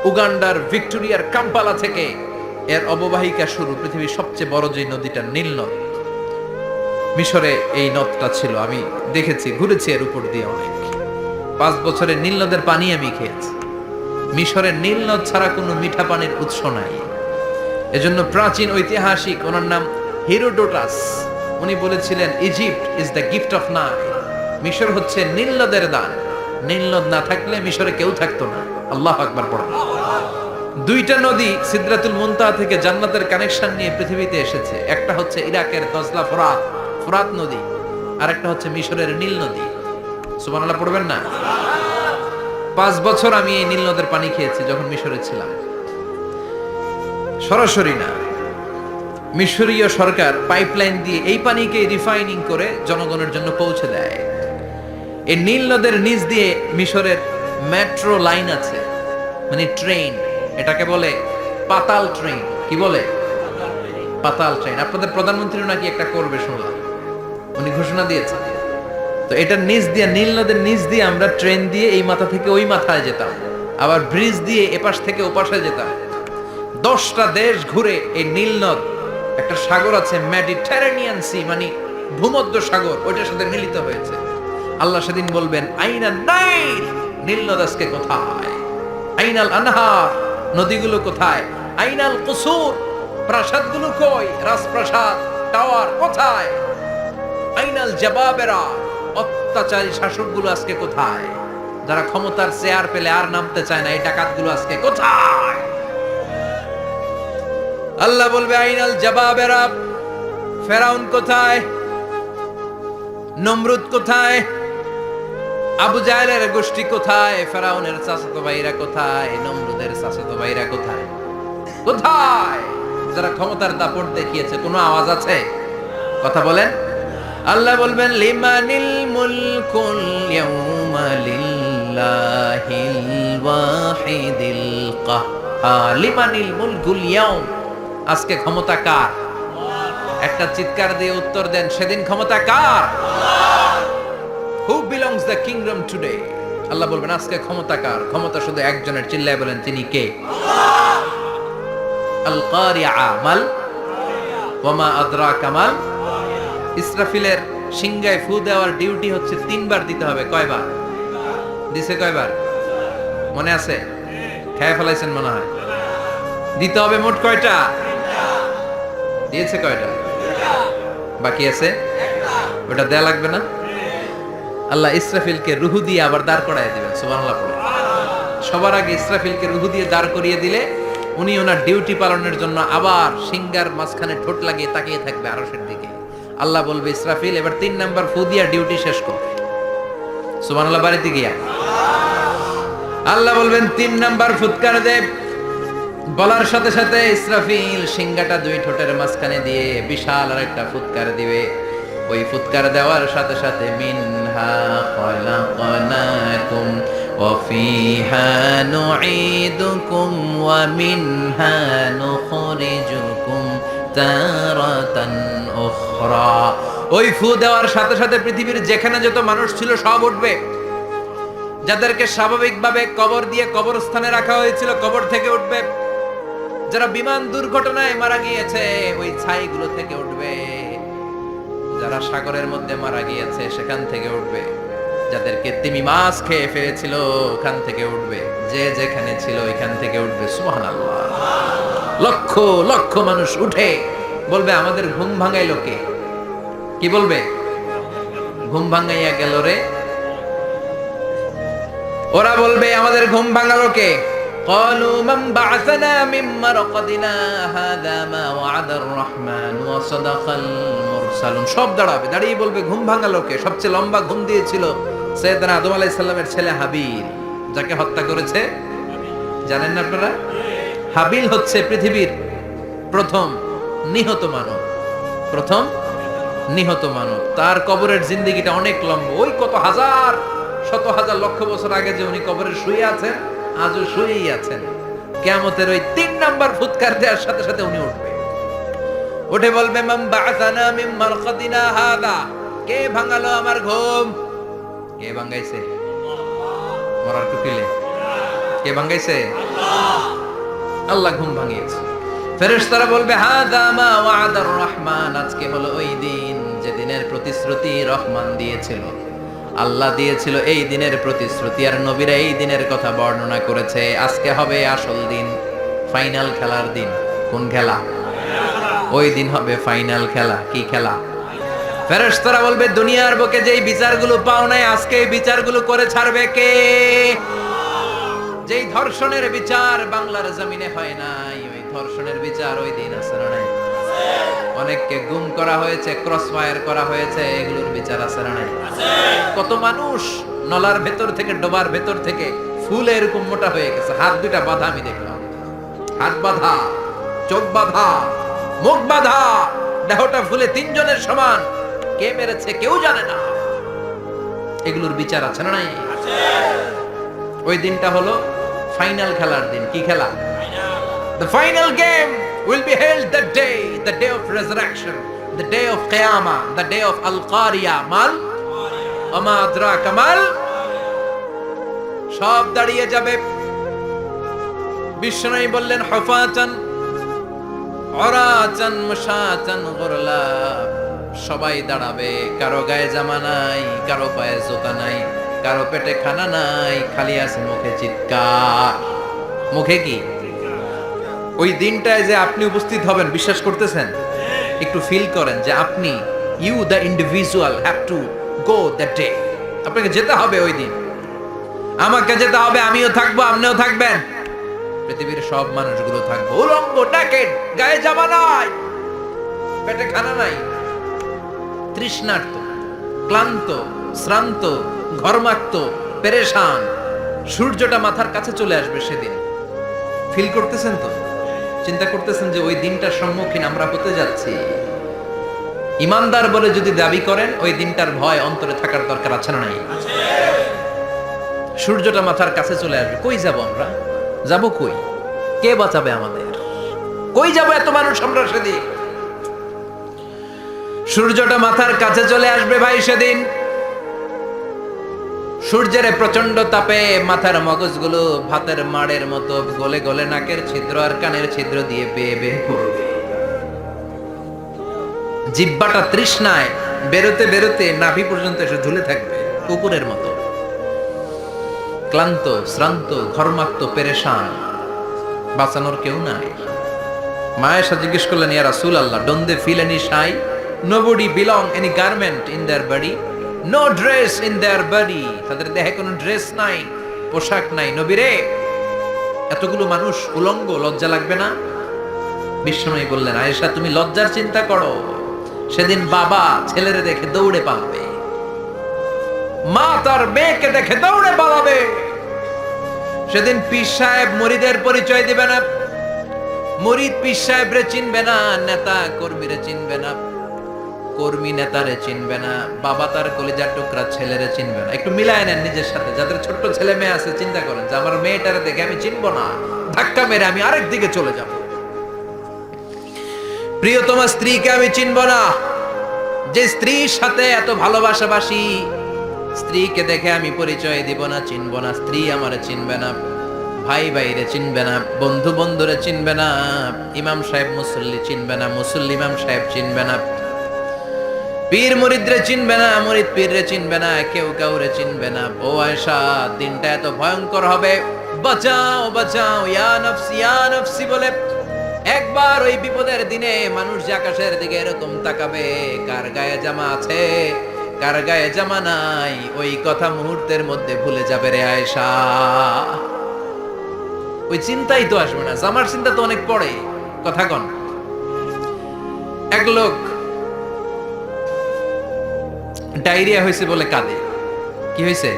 উগান্ডার ভিক্টোরিয়ার কাম্পালা থেকে এর অববাহিকা শুরু। পৃথিবীর সবচেয়ে বড় যে নদীটা নীল নদ, মিশরে এই নদটা ছিল, আমি দেখেছি, ঘুরেছি এর উপর দিয়ে অনেক। 5 বছরের নীল নদের পানি আমি খেয়েছি। মিশরের নীল নদ ছাড়া কোনো মিঠা পানির উৎস নাই। এজন্য প্রাচীন ঐতিহাসিক, ওনার নাম হেরোডোটাস, উনি বলেছিলেন Egypt is the gift of Nile, মিশর হচ্ছে নীল নদের দান। নীল নদ না থাকলে মিশরে কেউ থাকতো না। আল্লাহু আকবার পড়ো। দুইটা নদী সিদরাতুল মুনতাহা থেকে জান্নাতের কানেকশন নিয়ে পৃথিবীতে এসেছে। একটা হচ্ছে ইরাকের দজলা ফোরাত নদী, আর একটা হচ্ছে মিশরের নীল নদী। সুবহানাল্লাহ পড়বেন না? 5 বছর আমি এই নীল নদের পানি খেয়েছি যখন মিশরে ছিলাম। সরাসরি না, মিশরীয় সরকার পাইপলাইন দিয়ে এই পানিকে রিফাইনিং করে জনগণের জন্য পৌঁছে দেয়। এই নীল নদের নিচ দিয়ে মিশরের মেট্রো লাইন আছে, মানে ট্রেন, এটাকে বলে পাতাল ট্রেন। কি বলে? পাতাল ট্রেন। আপনাদের প্রধানমন্ত্রী নাকি একটা করবে শুনলাম, উনি ঘোষণা দিয়েছেন। তো এটার নিচ দিয়ে, নীল নদের নিচ দিয়ে আমরা ট্রেন দিয়ে এই মাথা থেকে ওই মাথায় যেতাম, আবার ব্রিজ দিয়ে এপাশ থেকে ওপাশে যেতাম। 10টা দেশ ঘুরে এই নীল নদ, একটা সাগর আছে মেডিটেরেনিয়ান সি, মানে ভূমধ্য সাগর, ওইটার সাথে মিলিত হয়েছে। আল্লাহ সেদিন বলবেন আইনা নাইল, নীল নদ আজকে কোথায়? আইনাল আনহার, নদীগুলো কোথায়? আইনাল কুসুর, প্রাসাদগুলো কই? রাজপ্রাসাদ, টাওয়ার কোথায়? আইনাল জাবাবেরা, অত্যাচারী শাসকগুলো আজকে কোথায়? যারা ক্ষমতার চেয়ার পেলে আর নামতে চায় না, এই ডাকাতগুলো আজকে কোথায়? আল্লাহ বলবে আইনাল জাবাবেরা, ফেরাউন কোথায়? নমরুদ কোথায়? আবু জাহেলের গোষ্ঠী কোথায়? ফেরাউনের চাচাতো ভাইরা কোথায়? নমরুদের চাচাতো ভাইরা কোথায়? কোথায়? যারা ক্ষমতার দাপট দেখিয়েছে, কোনো আওয়াজ আছে? কথা বলেন। আল্লাহ বলবেন লিমানিল মুলকুল ইয়াউমা লিল্লাহিল ওয়াহিদিল কাহ্হার। লিমানিল মুলকুল ইয়াউম, আজকে ক্ষমতা কার? একটা চিৎকার দিয়ে উত্তর দেন, সেদিন ক্ষমতা কার? Who belongs the kingdom today? আল্লাহ বলবেন আজকে ক্ষমতা কার? ক্ষমতা শুধু একজনের, চিল্লায় বলেন তিনি কে? আল কারিআ মাল ওয়া মা আদরাকা মাল। ইসরাফিলের সিংহায় ফু দেওয়ার ডিউটি হচ্ছে 3 বার দিতে হবে। কয়বার দিছে? কয়বার মনে আছে? খেয়ে ফেলাইছেন মনে হয়। দিতে হবে মোট কয়টা? দিয়েছে কয়টা? বাকি আছে ওটা দেয়া লাগবে না? আল্লাহ ইসরাফিলকে রুহু দিয়ে আবার দাঁড় করায় দিবেন। সুবহানাল্লাহ পড়ে। সবার আগে ইসরাফিলকে রুহু দিয়ে দাঁড় করিয়ে দিলে উনি ওনার ডিউটি পালনের জন্য আবার সিংহার মাঝখানে ঠোঁট লাগিয়ে তাকিয়ে থাকবে আরশের দিকে। আল্লাহ বলবে ইসরাফিল এবার 3 নাম্বার ফু দিয়া ডিউটি শেষ কর। সুবহানাল্লাহ। বাড়িতে গিয়া আল্লাহ বলবেন 3 নাম্বার ফুৎকার দে। বলার সাথে সাথে ইসরাফিল সিংহাটা 2 ঠোঁটের মাঝখানে দিয়ে বিশাল আরেকটা ফুৎকার দিবে। ওই ফুৎকার দেওয়ার সাথে সাথে মিনহা খলাকনাকুম ওয়া ফিহা নুঈদুকুম ওয়া মিনহা নুখরিজুকুম তারাতান উখরা। ওই ফু দেওয়ার সাথে সাথে পৃথিবীর যেখানে যত মানুষ ছিল সব উঠবে। যাদেরকে স্বাভাবিকভাবে কবর দিয়ে কবরস্থানে রাখা হয়েছিল কবর থেকে উঠবে। যারা বিমান দুর্ঘটনায় মারা গিয়েছে ওই ছাইগুলো থেকে উঠবে। যারা সাগরের মধ্যে মারা গিয়েছে সেখান থেকে উঠবে। যাদেরকে তিমি মাছ খেয়ে ফেলেছিল ওখান থেকে উঠবে। যে যেখানে ছিল ওইখান থেকে উঠবে। সুবহানাল্লাহ। লক্ষ লক্ষ মানুষ উঠে বলবে আমাদের ঘুম ভাঙাইলো কে? কি বলবে? ঘুম ভাঙাইয়া গেল রে। ওরা বলবে আমাদের ঘুম ভাঙালো কে? قالوا من بعثنا من مرقدنا هذا ما وعد الرحمن وصدق المرسلون। সব দাঁড়াবে, দাঁড়িয়ে বলবে ঘুম ভাঙালো কে? সবচেয়ে লম্বা ঘুম দিয়েছিল সৈয়দনা আদম আলাইহিস সালামের ছেলে হাবিল, যাকে হত্যা করেছে জানেন না আপনারা? হাবিল হচ্ছে পৃথিবীর প্রথম নিহত মানব। প্রথম নিহত মানব। তার কবরের জিন্দেগিটা অনেক লম্বা। ওই কত হাজার শত হাজার লক্ষ বছর আগে যে উনি কবরে শুয়ে আছেন আজও শুয়েই আছেন। কিয়ামতের ওই ৩ নাম্বার ফুৎকার দেওয়ার সাথে সাথে উনি উঠবে। উঠে বলবে মান বা'আসানা মিন মারকাদিনা হাদা। কে ভাঙালো আমার ঘুম? কে ভাঙাইছে? মরার টুকিলে কে ভাঙাইছে? আল্লাহ ঘুম ভাঙিয়েছে। ফেরেশতারা বলবে হাদা মা ওয়াদার রহমান। আজকে হলো ওই দিন যে দিনের প্রতিশ্রুতি রহমান দিয়েছিল। আল্লাহ দিয়েছিল এই দিনের প্রতিশ্রুতি, আর নবীরা এই দিনের কথা বর্ণনা করেছে। আজকে হবে আসল দিন, ফাইনাল খেলার দিন। কোন খেলা? ওই দিন হবে ফাইনাল খেলা। কি খেলা? ফেরেশতারা বলবে দুনিয়ার বুকে যেই বিচারগুলো পাও নাই আজকে এই বিচারগুলো করে ছাড়বে কে? যেই ধর্ষণের বিচার বাংলার জমিনে হয় নাই ওই ধর্ষণের বিচার ওই দিন আছে না নাই? অনেককে গুম করা হয়েছে, ক্রস ফায়ার করা হয়েছে, এগুলোর বিচার আছে না নাই? কত মানুষ নলার ভেতর থেকে ডোবার ভেতর থেকে ফুলে এরকম মোটা হয়ে গেছে। হাত দুটা বাঁধা আমি দেখলাম। হাত বাঁধা, চোখ বাঁধা, মুখ বাঁধা, দেহটা ফুলে 3 জনের সমান। কে মেরেছে কেউ জানে না। এগুলোর বিচার আছে না নাই? ওই দিনটা হলো ফাইনাল খেলার দিন। কি খেলা? The final game will be held that day, the day of resurrection, the day of Qiyamah, the day of Al-Qariya. Mal Ama adraka mal। সব দাঁড়িয়ে যাবে। বিষ্ণু বললেন হুফাতান উরাতান মুশাতান গুরলা। সবাই দাঁড়াবে। কারো গায়ে জামা নাই, কারো পায়ে জুতা নাই, কারো পেটে খানা নাই, খালি আছে মুখে চিৎকার। মুখে কি? ওই দিনটায় যে আপনি উপস্থিত হবেন বিশ্বাস করতেছেন? একটু ফিল করেন যে আপনি you the individual have to go that day. আপনাকে যেতে হবে ওই দিন। আমাকে যেতে হবে, আমিও থাকবো, আপনিও থাকবেন। পৃথিবীর সব মানুষগুলো থাকবো উলঙ্গ, নাকেড, গায়ে জামা নাই, পেটে খানা নাই, তৃষ্ণার্ত, ক্লান্ত, শ্রান্ত, ঘর্মাক্ত, পেরেশান। সূর্যটা মাথার কাছে চলে আসবে সেদিন। ফিল করতেছেন তো? চিন্তা করতেছেন যে ওই দিনটার সম্মুখীন আমরা হতে যাচ্ছি। ইমানদার বলে যদি দাবি করেন ওই দিনটার ভয় অন্তরে থাকার দরকার আছে না নাই? সূর্যটা মাথার কাছে চলে আসবে। কই যাব আমরা? যাব কই? কে বাঁচাবে আমাদের? কই যাব এত মানুষ আমরা সেদিন? সূর্যটা মাথার কাছে চলে আসবে ভাই সেদিন। সূর্যের প্রচন্ড তাপে মাথার মগজগুলো ভাতের মাড়ের মতো গলে গলে নাকের ছিদ্র আর কানের ছিদ্র দিয়ে বেয়ে বেয়ে পড়বে। জিহ্বাটা তৃষ্ণায় বেরোতে বেরোতে নাভি পর্যন্ত এসে ঝুলে থাকবে কুকুরের মতো। ক্লান্ত, শ্রান্ত, ঘর্মাক্ত, পেরেশান, বাঁচানোর কেউ নাই। মায়েশা জিজ্ঞেস করলেন ইয়া রাসূলুল্লাহ, don't they feel any shy? Nobody belong any garment in their body, no dress in their body. তাদের দেহে কোনো ড্রেস নাই, পোশাক নাই। নবী রে, এতগুলো মানুষ উলঙ্গ, লজ্জা লাগবে না? বিষ্ণু বললেন আয়েশা তুমি লজ্জার চিন্তা করো। সেদিন বাবা ছেলেরে দেখে দৌড়ে পালাবে, মা তার মেয়েকে দেখে দৌড়ে পালাবে। সেদিন পীর সাহেব মুরিদের পরিচয় দিবে না, মুরিদ পীর সাহেবরে চিনবে না, নেতা কর্মীরে চিনবে না। কর্মী নেতারে চিনবে না, বাবা তার কলিজার টুকরা ছেলেরে চিনবে না। একটু মিলায় নেন নিজের সাথে। যাদের ছোট্ট ছেলে মেয়ে আছে চিন্তা করেন যে আমার মেয়েটারে দেখে আমি চিনবো না, ধাক্কা মেরে আমি আরেক দিকে চলে যাব। প্রিয়তমা স্ত্রীকে আমি চিনবো না, যে স্ত্রীর সাথে এত ভালোবাসাবাসি, স্ত্রীকে দেখে আমি পরিচয় দিব না, চিনবো না। স্ত্রী আমারে চিনবে না, ভাই ভাইরে চিনবে না, বন্ধু বন্ধুরে চিনবে না, ইমাম সাহেব মুসল্লি চিনবে না, মুসল্লি ইমাম সাহেব চিনবে না, পীর মুরিদরে চিনবে না, মুরিদ পীররে চিনবে না, কেউ কাউরে চিনবে না। ও আয়েশা, দিনটা এত ভয়ঙ্কর হবে, বাঁচাও বাঁচাও, ইয়া নফসি বলে একবার ওই বিপদের দিনে মানুষ যে আকাশের দিকে এরকম তাকাবে, কার গায়ে জামা আছে কার গায়ে জামা নাই, ওই কথা মুহূর্তের মধ্যে ভুলে যাবে রে আয়েশা। ওই চিন্তাই তো আসবে না, জামার চিন্তা তো অনেক পরে। কথা কন। এক লোক ডায়রিয়া হয়েছে বলে কাঁদে। কি হয়েছে?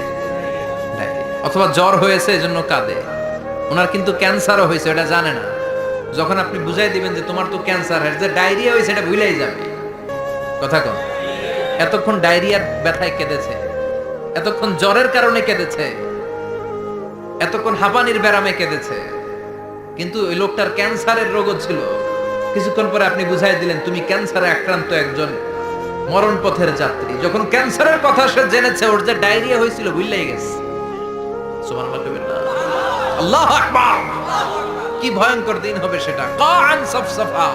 ডায়রিয়া। অথবা জ্বর হয়েছে এজন্য কাঁদে। ওনার কিন্তু ক্যান্সারও হয়েছে, এটা জানে না। যখন আপনি বুঝাই দিবেন যে তোমার তো ক্যান্সার হয়েছে, যে ডায়রিয়া হয়েছে এটা ভুলেই যাবে। কথা কন। এতক্ষণ ডায়রিয়ার ব্যথায় কেঁদেছে, এতক্ষণ জ্বরের কারণে কেঁদেছে, এতক্ষণ হাঁপানির ব্যারামে কেঁদেছে, কিন্তু ওই লোকটার ক্যান্সারের রোগও ছিল। কিছুক্ষণ পরে আপনি বুঝাই দিলেন তুমি ক্যান্সারে আক্রান্ত একজন মরণ পথের যাত্রী। যখন ক্যান্সারের কথা সে জেনেছে, ওর যে ডায়রিয়া হয়েছিল ভুলেই গেছে। সুবহানাল্লাহ কইবেন না? আল্লাহু আকবার। কি ভয়ঙ্কর দিন হবে সেটা। কান সফসফা,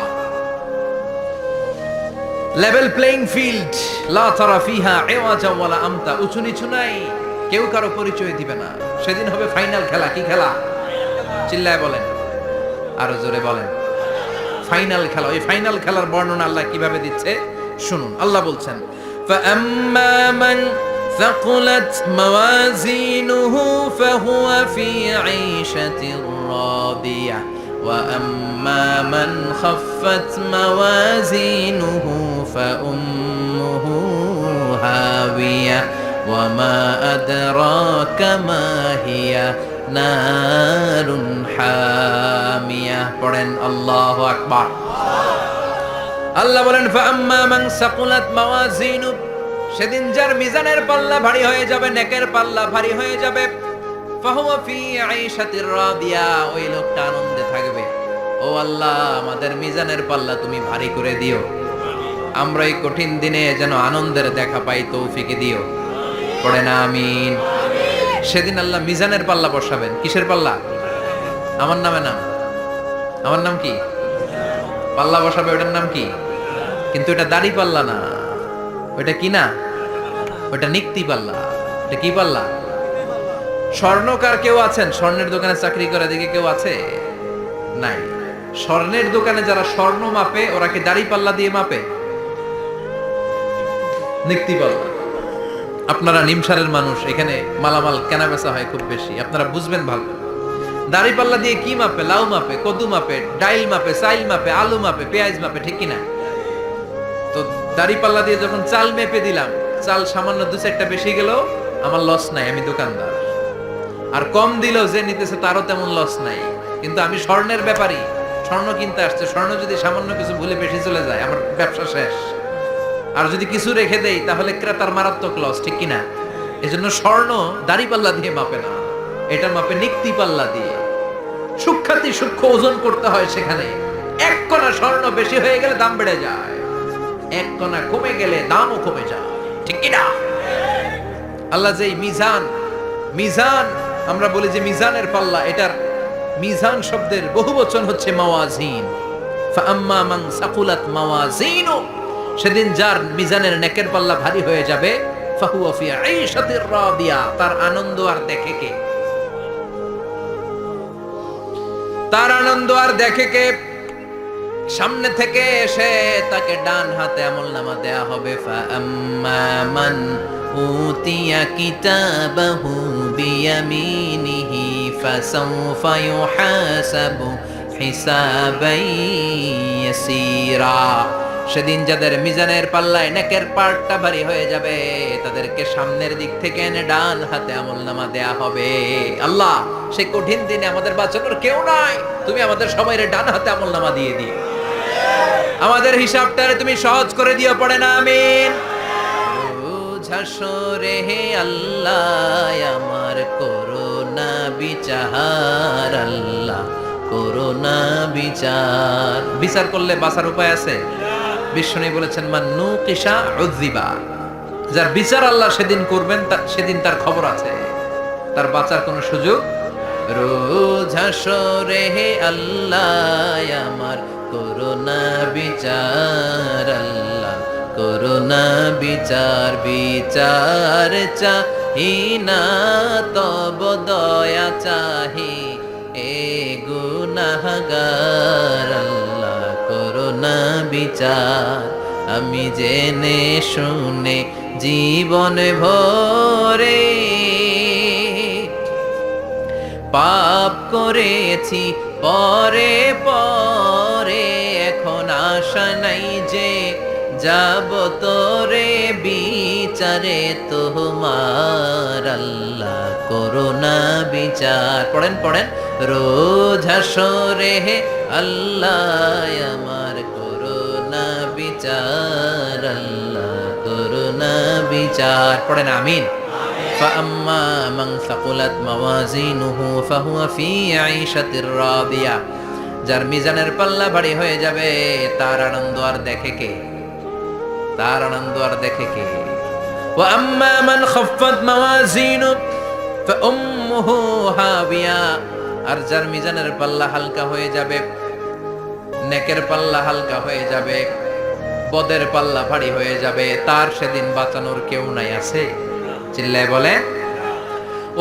লেভেল প্লেইং ফিল্ড, লা তারা ফিহা ইওয়াজা ওয়ালা আমতা। উঁচু নিচু নাই, কেউ কারো পরিচয় দিবে না। সেদিন হবে ফাইনাল খেলা। কি খেলা? চিল্লায় বলেন, আরো জোরে বলেন। ফাইনাল খেলা। ওই ফাইনাল খেলার বর্ণনা আল্লাহ কিভাবে দিচ্ছে শুনুন। আল্লাহ বলছেন, فَأَمَّا مَنْ ثَقُلَتْ مَوَازِينُهُ فَهُوَ فِي عِيشَةٍ رَاضِيَةٍ وَأَمَّا مَنْ خَفَّتْ مَوَازِينُهُ فَأُمُّهُ هَاوِيَةٌ وَمَا أَدْرَاكَ مَا هِيَ نَارٌ حَامِيَةٌ। পড়েন আল্লাহু আকবার। আল্লাহ বলেন, ফাআম্মা মান সাকুলাত মাওয়াজিনু, সেদিন যার মিজানের পাল্লা ভারী হয়ে যাবে, নেকের পাল্লা ভারী হয়ে যাবে, ফাহুয়া ফি আইশাতির রাদিয়া, ওই লোকটা আনন্দে থাকবে। ও আল্লাহ, আমাদের মিজানের পাল্লা তুমি ভারী করে দিও, আমরা এই কঠিন দিনে যেন আনন্দের দেখা পাই, তৌফিক দিও। পড়ে না আমিন। সেদিন আল্লাহ মিজানের পাল্লা বসাবেন। কিসের পাল্লা? আমার নামে নাম। আমার নাম কি? পাল্লা বসাবে, ওটার নাম কি? কিন্তু এটা দাড়ি পাল্লা না, ওটা কি না, ওটা নিক্তি পাল্লা। এটা কি পাল্লা? স্বর্ণকার কেউ আছেন? স্বর্ণের দোকানে চাকরি করে দেখে কেউ আছে? নাই। স্বর্ণের দোকানে যারা স্বর্ণ মাপে, ওরা কি দাড়ি পাল্লা দিয়ে মাপে? নিক্তি পাল্লা। আপনারা নিমসারের মানুষ, এখানে মালামাল কেনা বেচা হয় খুব বেশি, আপনারা বুঝবেন ভালো। দাড়ি পাল্লা দিয়ে কি মাপে? লাউ মাপে, কদু মাপে, ডাইল মাপে, চাইল মাপে, আলু মাপে, পেঁয়াজ মাপে, ঠিক কিনা? তো দাড়ি পাল্লা দিয়ে যখন চাল মেপে দিলাম, চাল সামান্য দু চারটা বেশি গেল, আমার লস নাই, আমি দোকানদার। আর কম দিল যে নিতেছে তারও তেমন লস নাই। কিন্তু আমি স্বর্ণের ব্যাপারী, স্বর্ণ কিনতে আসছে, স্বর্ণ যদি সামান্য কিছু ভুলে বেশি চলে যায়, আমার ব্যবসা শেষ। আর যদি কিছু রেখে দেই তাহলে ক্রেতার মারাত্মক লস, ঠিক কিনা? এজন্য স্বর্ণ দাড়ি পাল্লা দিয়ে মাপে না, এটা মাপে নিক্তি পাল্লা দিয়ে। সূক্ষ্মাতি সূক্ষ্ম ওজন করতে হয় সেখানে। এক কণা স্বর্ণ বেশি হয়ে গেলে দাম বেড়ে যায়, এক কণা কমে গেলে দামও কমে যায়, ঠিক কিনা? আল্লাহ যে মিজান, মিজান আমরা বলি যে মিজানের পাল্লা, এটার মিজান শব্দের বহুবচন হচ্ছে মাওয়াজিন। ফাআম্মা মান সাকুলাত মাওয়াজিনু, সেদিন যার মিজানের নেকের পাল্লা ভারী হয়ে যাবে, ফাহুয়া ফি আইশাতির রাদিয়া, তার আনন্দ আর দেখে কে? তার আনন্দ আর দেখে কে? সামনে থেকে এসে তাকে ডান হাতে আমলনামা দেয়া হবে। ফাআম্মা মান উতিয়া কিতাবাহু বিয়ামিনিহি ফাসাউফা ইউহাসাবু হিসাবান ইয়াসীরা, সেদিন যাদের মিজানের পাল্লায় নেকের পার্টটা ভারী হয়ে যাবে, তাদেরকে সামনের দিক থেকে এনে ডান হাতে আমলনামা দেয়া হবে। আল্লাহ, সেই কঠিন দিনে আমাদের বাঁচানোর কেউ নাই, তুমি আমাদের সবাইরে ডান হাতে আমলনামা দিয়ে দিও। আমাদের হিসাবটারে তুমি সহজ করে দিও, পড়ে না আমিন। রোজ হাসরে হে আল্লাহ আমার করোনা বিচার, আল্লাহ করোনা বিচার। বিচার করলে বাঁচার উপায় আছে? বিশ্বনবী বলেছেন মান্নু কিসা উযিবা, যার বিচার আল্লাহ সেদিন করবেন সেদিন তার খবর আছে, তার বাঁচার কোনো সুযোগ। রোজ হাসরে হে আল্লাহ আমার করোনা বিচার, আল্লাহ করোনা বিচার। বিচার চাহি না তব দয়া চাহি এ গুনাহগার, আল্লাহ করোনা বিচার। আমি জেনে শুনে জীবন ভরে পাপ করেছি পরে পরে, এখন আশা নাই যে যাব তোরে বিচারে তোমার, আল্লাহ করোনা বিচার। পড়েন পড়েন, রোজ হাসরে হে আল্লাহ আমার করোনা বিচার, আল্লাহ করোনা বিচার। পড়েন আমিন। فأما من ثقلت موازينه فهو في عيشة راضية, যার মিজানের পাল্লা ভারী হয়ে যাবে তার আনন্দ আর দেখে কে? তার আনন্দ আর দেখে কে? وأما من خفت موازينه فأمه هاوية, আর যার মিজানের পাল্লা হালকা হয়ে যাবে, নেকের পাল্লা হালকা হয়ে যাবে, বদের পাল্লা ভারী হয়ে যাবে, তার সেদিন বাঁচানোর কেউ নাই। আছে? চিল্লায় বলে।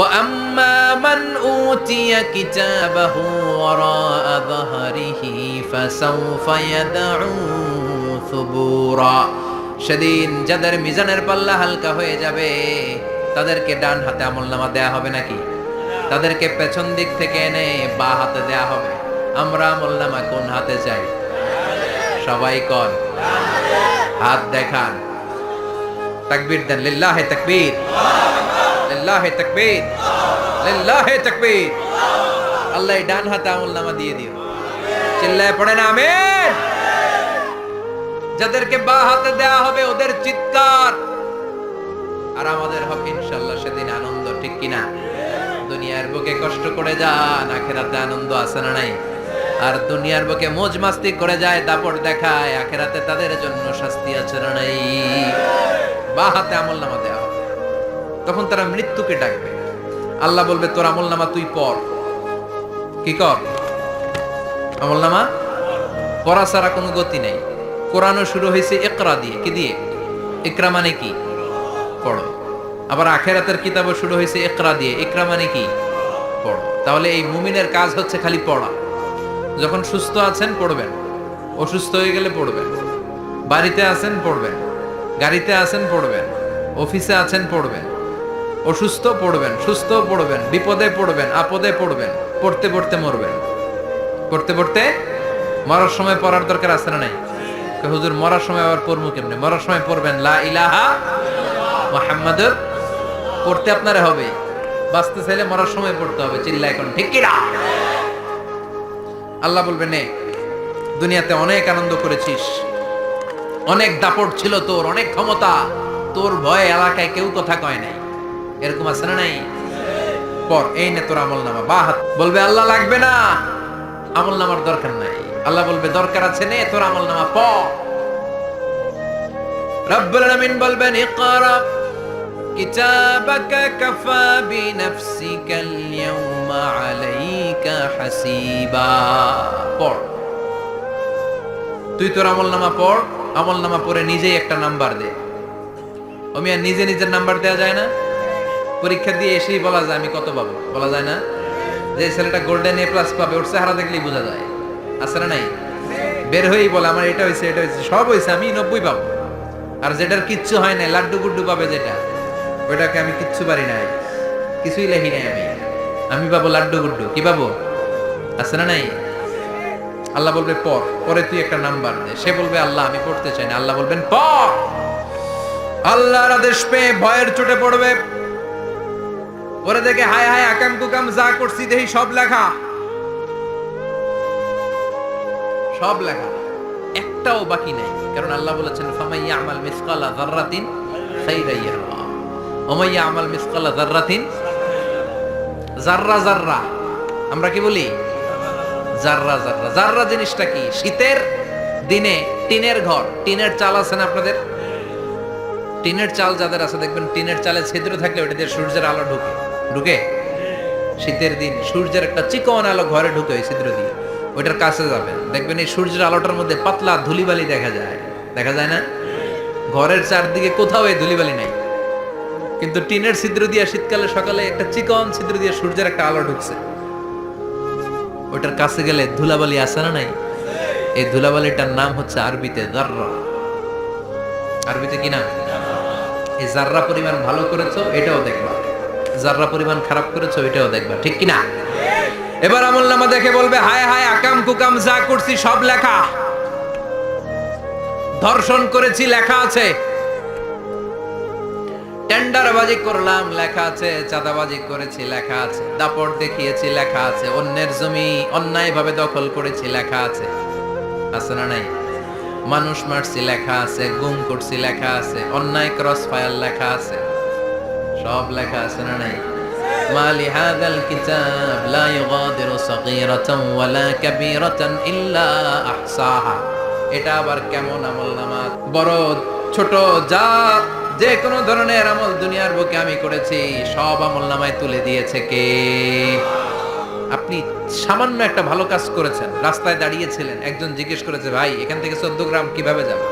وأما من أوتي كتابه وراء ظهره فسوف يدعو ثبورا, সেদিন যাদের মিজানের পাল্লা হালকা হয়ে যাবে তাদেরকে ডান হাতে আমলনামা দেয়া হবে নাকি? তাদেরকে পেছন দিক থেকে এনে বা হাতে দেয়া হবে। আমরা আমলনামা কোন হাতে চাই? সবাই কোন হাত দেখান, তাকবীর দেন, লিল্লাহে তাকবীর, লিল্লাহে তাকবীর, লিল্লাহে তাকবীর। আল্লাহ ডান হাতে আমলনামা দিয়ে দিও। চিল্লায় পড়েন আমিন। যাদেরকে বা হাতে দেয়া হবে ওদের চিৎকার, আর আমাদের হবে ইনশাআল্লাহ সেদিন আনন্দ। ঠিক কিনা? দুনিয়ার বুকে কষ্ট করে যান, আখিরাতে আনন্দ আছে না নাই? আর দুনিয়ার বুকে মौज মাস্তি করে যায়, দাপট দেখায়, আখিরাতে তাদের জন্য শাস্তি আছে না নাই? বা হাতে আমলনামা দেওয়া হবে। তখন তারা মৃত্যুকে ডাকবে। আল্লাহ বলবে তোর আমলনামা তুই পড়। কি কর? আমলনামা পড়া ছাড়া কোনো গতি নেই। কোরআনও শুরু হয়েছে ইকরা দিয়ে। কি দিয়ে? ইকরা মানে কি? পড়ো। আবার আখিরাতের কিতাবও শুরু হয়েছে ইকরা দিয়ে। ইকরা মানে কি? পড়ো। তাহলে এই মুমিনের কাজ হচ্ছে খালি পড়া। যখন সুস্থ আছেন পড়বেন, অসুস্থ হয়ে গেলে পড়বেন, বাড়িতে আছেন পড়বেন, গাড়িতে আছেন পড়বেন, অফিসে আছেন পড়বেন, অসুস্থ পড়বেন, সুস্থ পড়বেন, বিপদে পড়বেন, আপদে পড়বেন, পড়তে পড়তে মরবেন। পড়তে পড়তে মরার সময় পড়ার দরকার আছে না নাই? হুজুর মরার সময় আবার পড়বো কেমনে? মরার সময় পড়বেন লা ইলাহা মুহাম্মাদুর। পড়তে আপনারে হবে, বাঁচতে চাইলে মরার সময় পড়তে হবে। চিল্লা এখন ঠিক কিনা? আল্লাহ বলবে নে, দুনিয়াতে অনেক আনন্দ করেছিস, অনেক দাপট ছিল তোর, অনেক ক্ষমতা, তোর ভয়ে এলাকায় কেউ কথা কয় নাই। এরকম আছে না নাই? পর এই নে তোর আমলনামা। বা হাত বলবে আল্লাহ লাগবে না, আমলনামার দরকার নাই। আল্লাহ বলবে দরকার আছে, নে তোর আমলনামা পড়। রব্বুল আলামিন বলবেন ইকরা কিতাবাকা কাফা বিনাফসিকাল ইয়াউমা আলাইকা হাসিবা। পড়, তুই তোর আমলনামা পড়। আমলনামা পড়ে নিজেই একটা নাম্বার দে। আমি আর নিজে নিজের নাম্বার দেয়া যায় না? পরীক্ষা দিয়ে এসেই বলা যায় আমি কত পাবো? বলা যায় না? যে ছেলেটা গোল্ডেন এ প্লাস পাবে ওর চেহারা দেখলেই বোঝা যায়। আছে না নাই? বের হয়েই বলে আমার এটা হয়েছে, এটা হয়েছে, সব হয়েছে, আমি 90 পাবো। আর যেটার কিচ্ছু হয় নাই, লাড্ডু গুড্ডু পাবে যেটা, ওইটাকে আমি কিচ্ছু পারি নাই, কিছুই লেখি নাই, আমি পাবো লাড্ডু গুড্ডু। কি পাবো? আছে না নাই? আল্লাহ বলবে পড়, পরে তুই একটা নাম্বার দে। সে বলবে আল্লাহ আমি পড়তে চাই না। আল্লাহ বলবেন পড়। আল্লাহর আদেশ পেয়ে ভয়ের চোটে পড়বে। পরে দেখে হায় হায় আকাম কুকাম যা করছি দেখি সব লেখা, সব লেখা। একটাও বাকি নাই, কারণ আল্লাহ বলেছেন ফামাই ইয়ামাল মিসকালা যাররাতিন খাইরান ইয়ারা ওয়া মান ইয়ামাল মিসকালা যাররাতিন, যাররা যাররা আমরা কি বলি, যাররা যাররা। যাররা জিনিসটা কি? শীতের দিনে টিনের ঘর, টিনের চাল আছে না আপনাদের? টিনের চাল যাদের আছে দেখবেন টিনের চালে ছিদ্র থাকলে ওটা দিয়ে সূর্যের আলো ঢুকে ঢুকে শীতের দিন সূর্যের একটা চিকন আলো ঘরে ঢুকে ওই ছিদ্র দিয়ে, ওইটার কাছে যাবেন দেখবেন এই সূর্যের আলোটার মধ্যে পাতলা ধুলিবালি দেখা যায়, দেখা যায় না? ঘরের চারদিকে কোথাও এই ধুলিবালি নাই, কিন্তু টিনের ছিদ্র দিয়ে শীতকালে সকালে একটা চিকন ছিদ্র দিয়ে সূর্যের একটা আলো ঢুকছে, ওইটার কাছে গেলে ধুলাবালি আছে না নাই? এই ধুলাবালিটার নাম হচ্ছে আরবিতে যাররা। আরবিতে কি নাম? এই যাররা পরিমাণ ভালো করেছো এটাও দেখবা, যাররা পরিমাণ খারাপ করেছো এটাও দেখবা, ঠিক কি না? এবার আমলনামা দেখে বলবে হায় হায় আকাম কুকাম যা করছি সব লেখা, ধর্ষণ করেছি লেখা আছে, টেন্ডারবাজি করলাম লেখা আছে, চাঁদাবাজি করেছি লেখা আছে, দাপট দেখিয়েছি লেখা আছে, অন্যের জমি অন্যায়ভাবে দখল করেছি লেখা আছে, আছে না নাই? মানুষ মারছি লেখা আছে, গুম করছি লেখা আছে, অন্যায় ক্রস ফায়ার লেখা আছে, সব লেখা আছে না নাই? মালি হাদাল কিতাব লা ইউগাদিরু সাগীরাতান ওয়ালা কাবীরাতান ইল্লা আহসাহা। এটা আবার কেমন আমলনামা? বড় ছোট যা যে কোনো ধরনের আমল দুনিয়ার বুকে আমি করেছি সব আমলনামায় তুলে দিয়েছে কে? আপনি সামান্য একটা ভালো কাজ করেছেন, রাস্তায় দাঁড়িয়েছিলেন, একজন জিজ্ঞেস করেছে ভাই এখান থেকে 14 গ্রাম কিভাবে যাবে,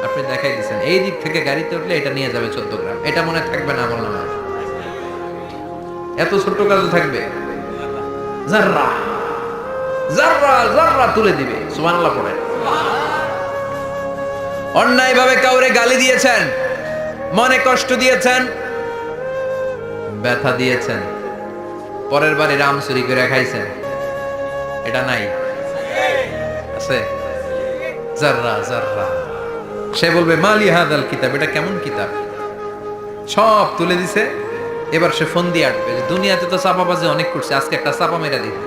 আপনি দেখাই দিয়েছেন এই দিক থেকে গাড়িতে উঠলে এটা নিয়ে যাবে 14 গ্রাম, এটা মনে থাকবে না আমলনামায়? এত ছোট্ট কাজও থাকবে? যাররা যাররা যাররা তুলে দিবে। সুবহানাল্লাহ পড়ে। অন্যায়ভাবে কাউরে গালি দিয়েছেন, মনে কষ্ট দিয়েছেন, ব্যথা দিয়েছেন, পরের বাড়ি রাম চুরি করে খাইছেন, এটা নাই? আছে? যাররা যাররা। সে বলবে মালি হাদাল কিতাব, এটা কেমন কিতাব, সব তুলে দিছে। এবার সে ফোন দিয়ে আটবে যে দুনিয়াতে তো চাপাবাজি অনেক করছে, আজকে একটা চাপা মেরে দিতে।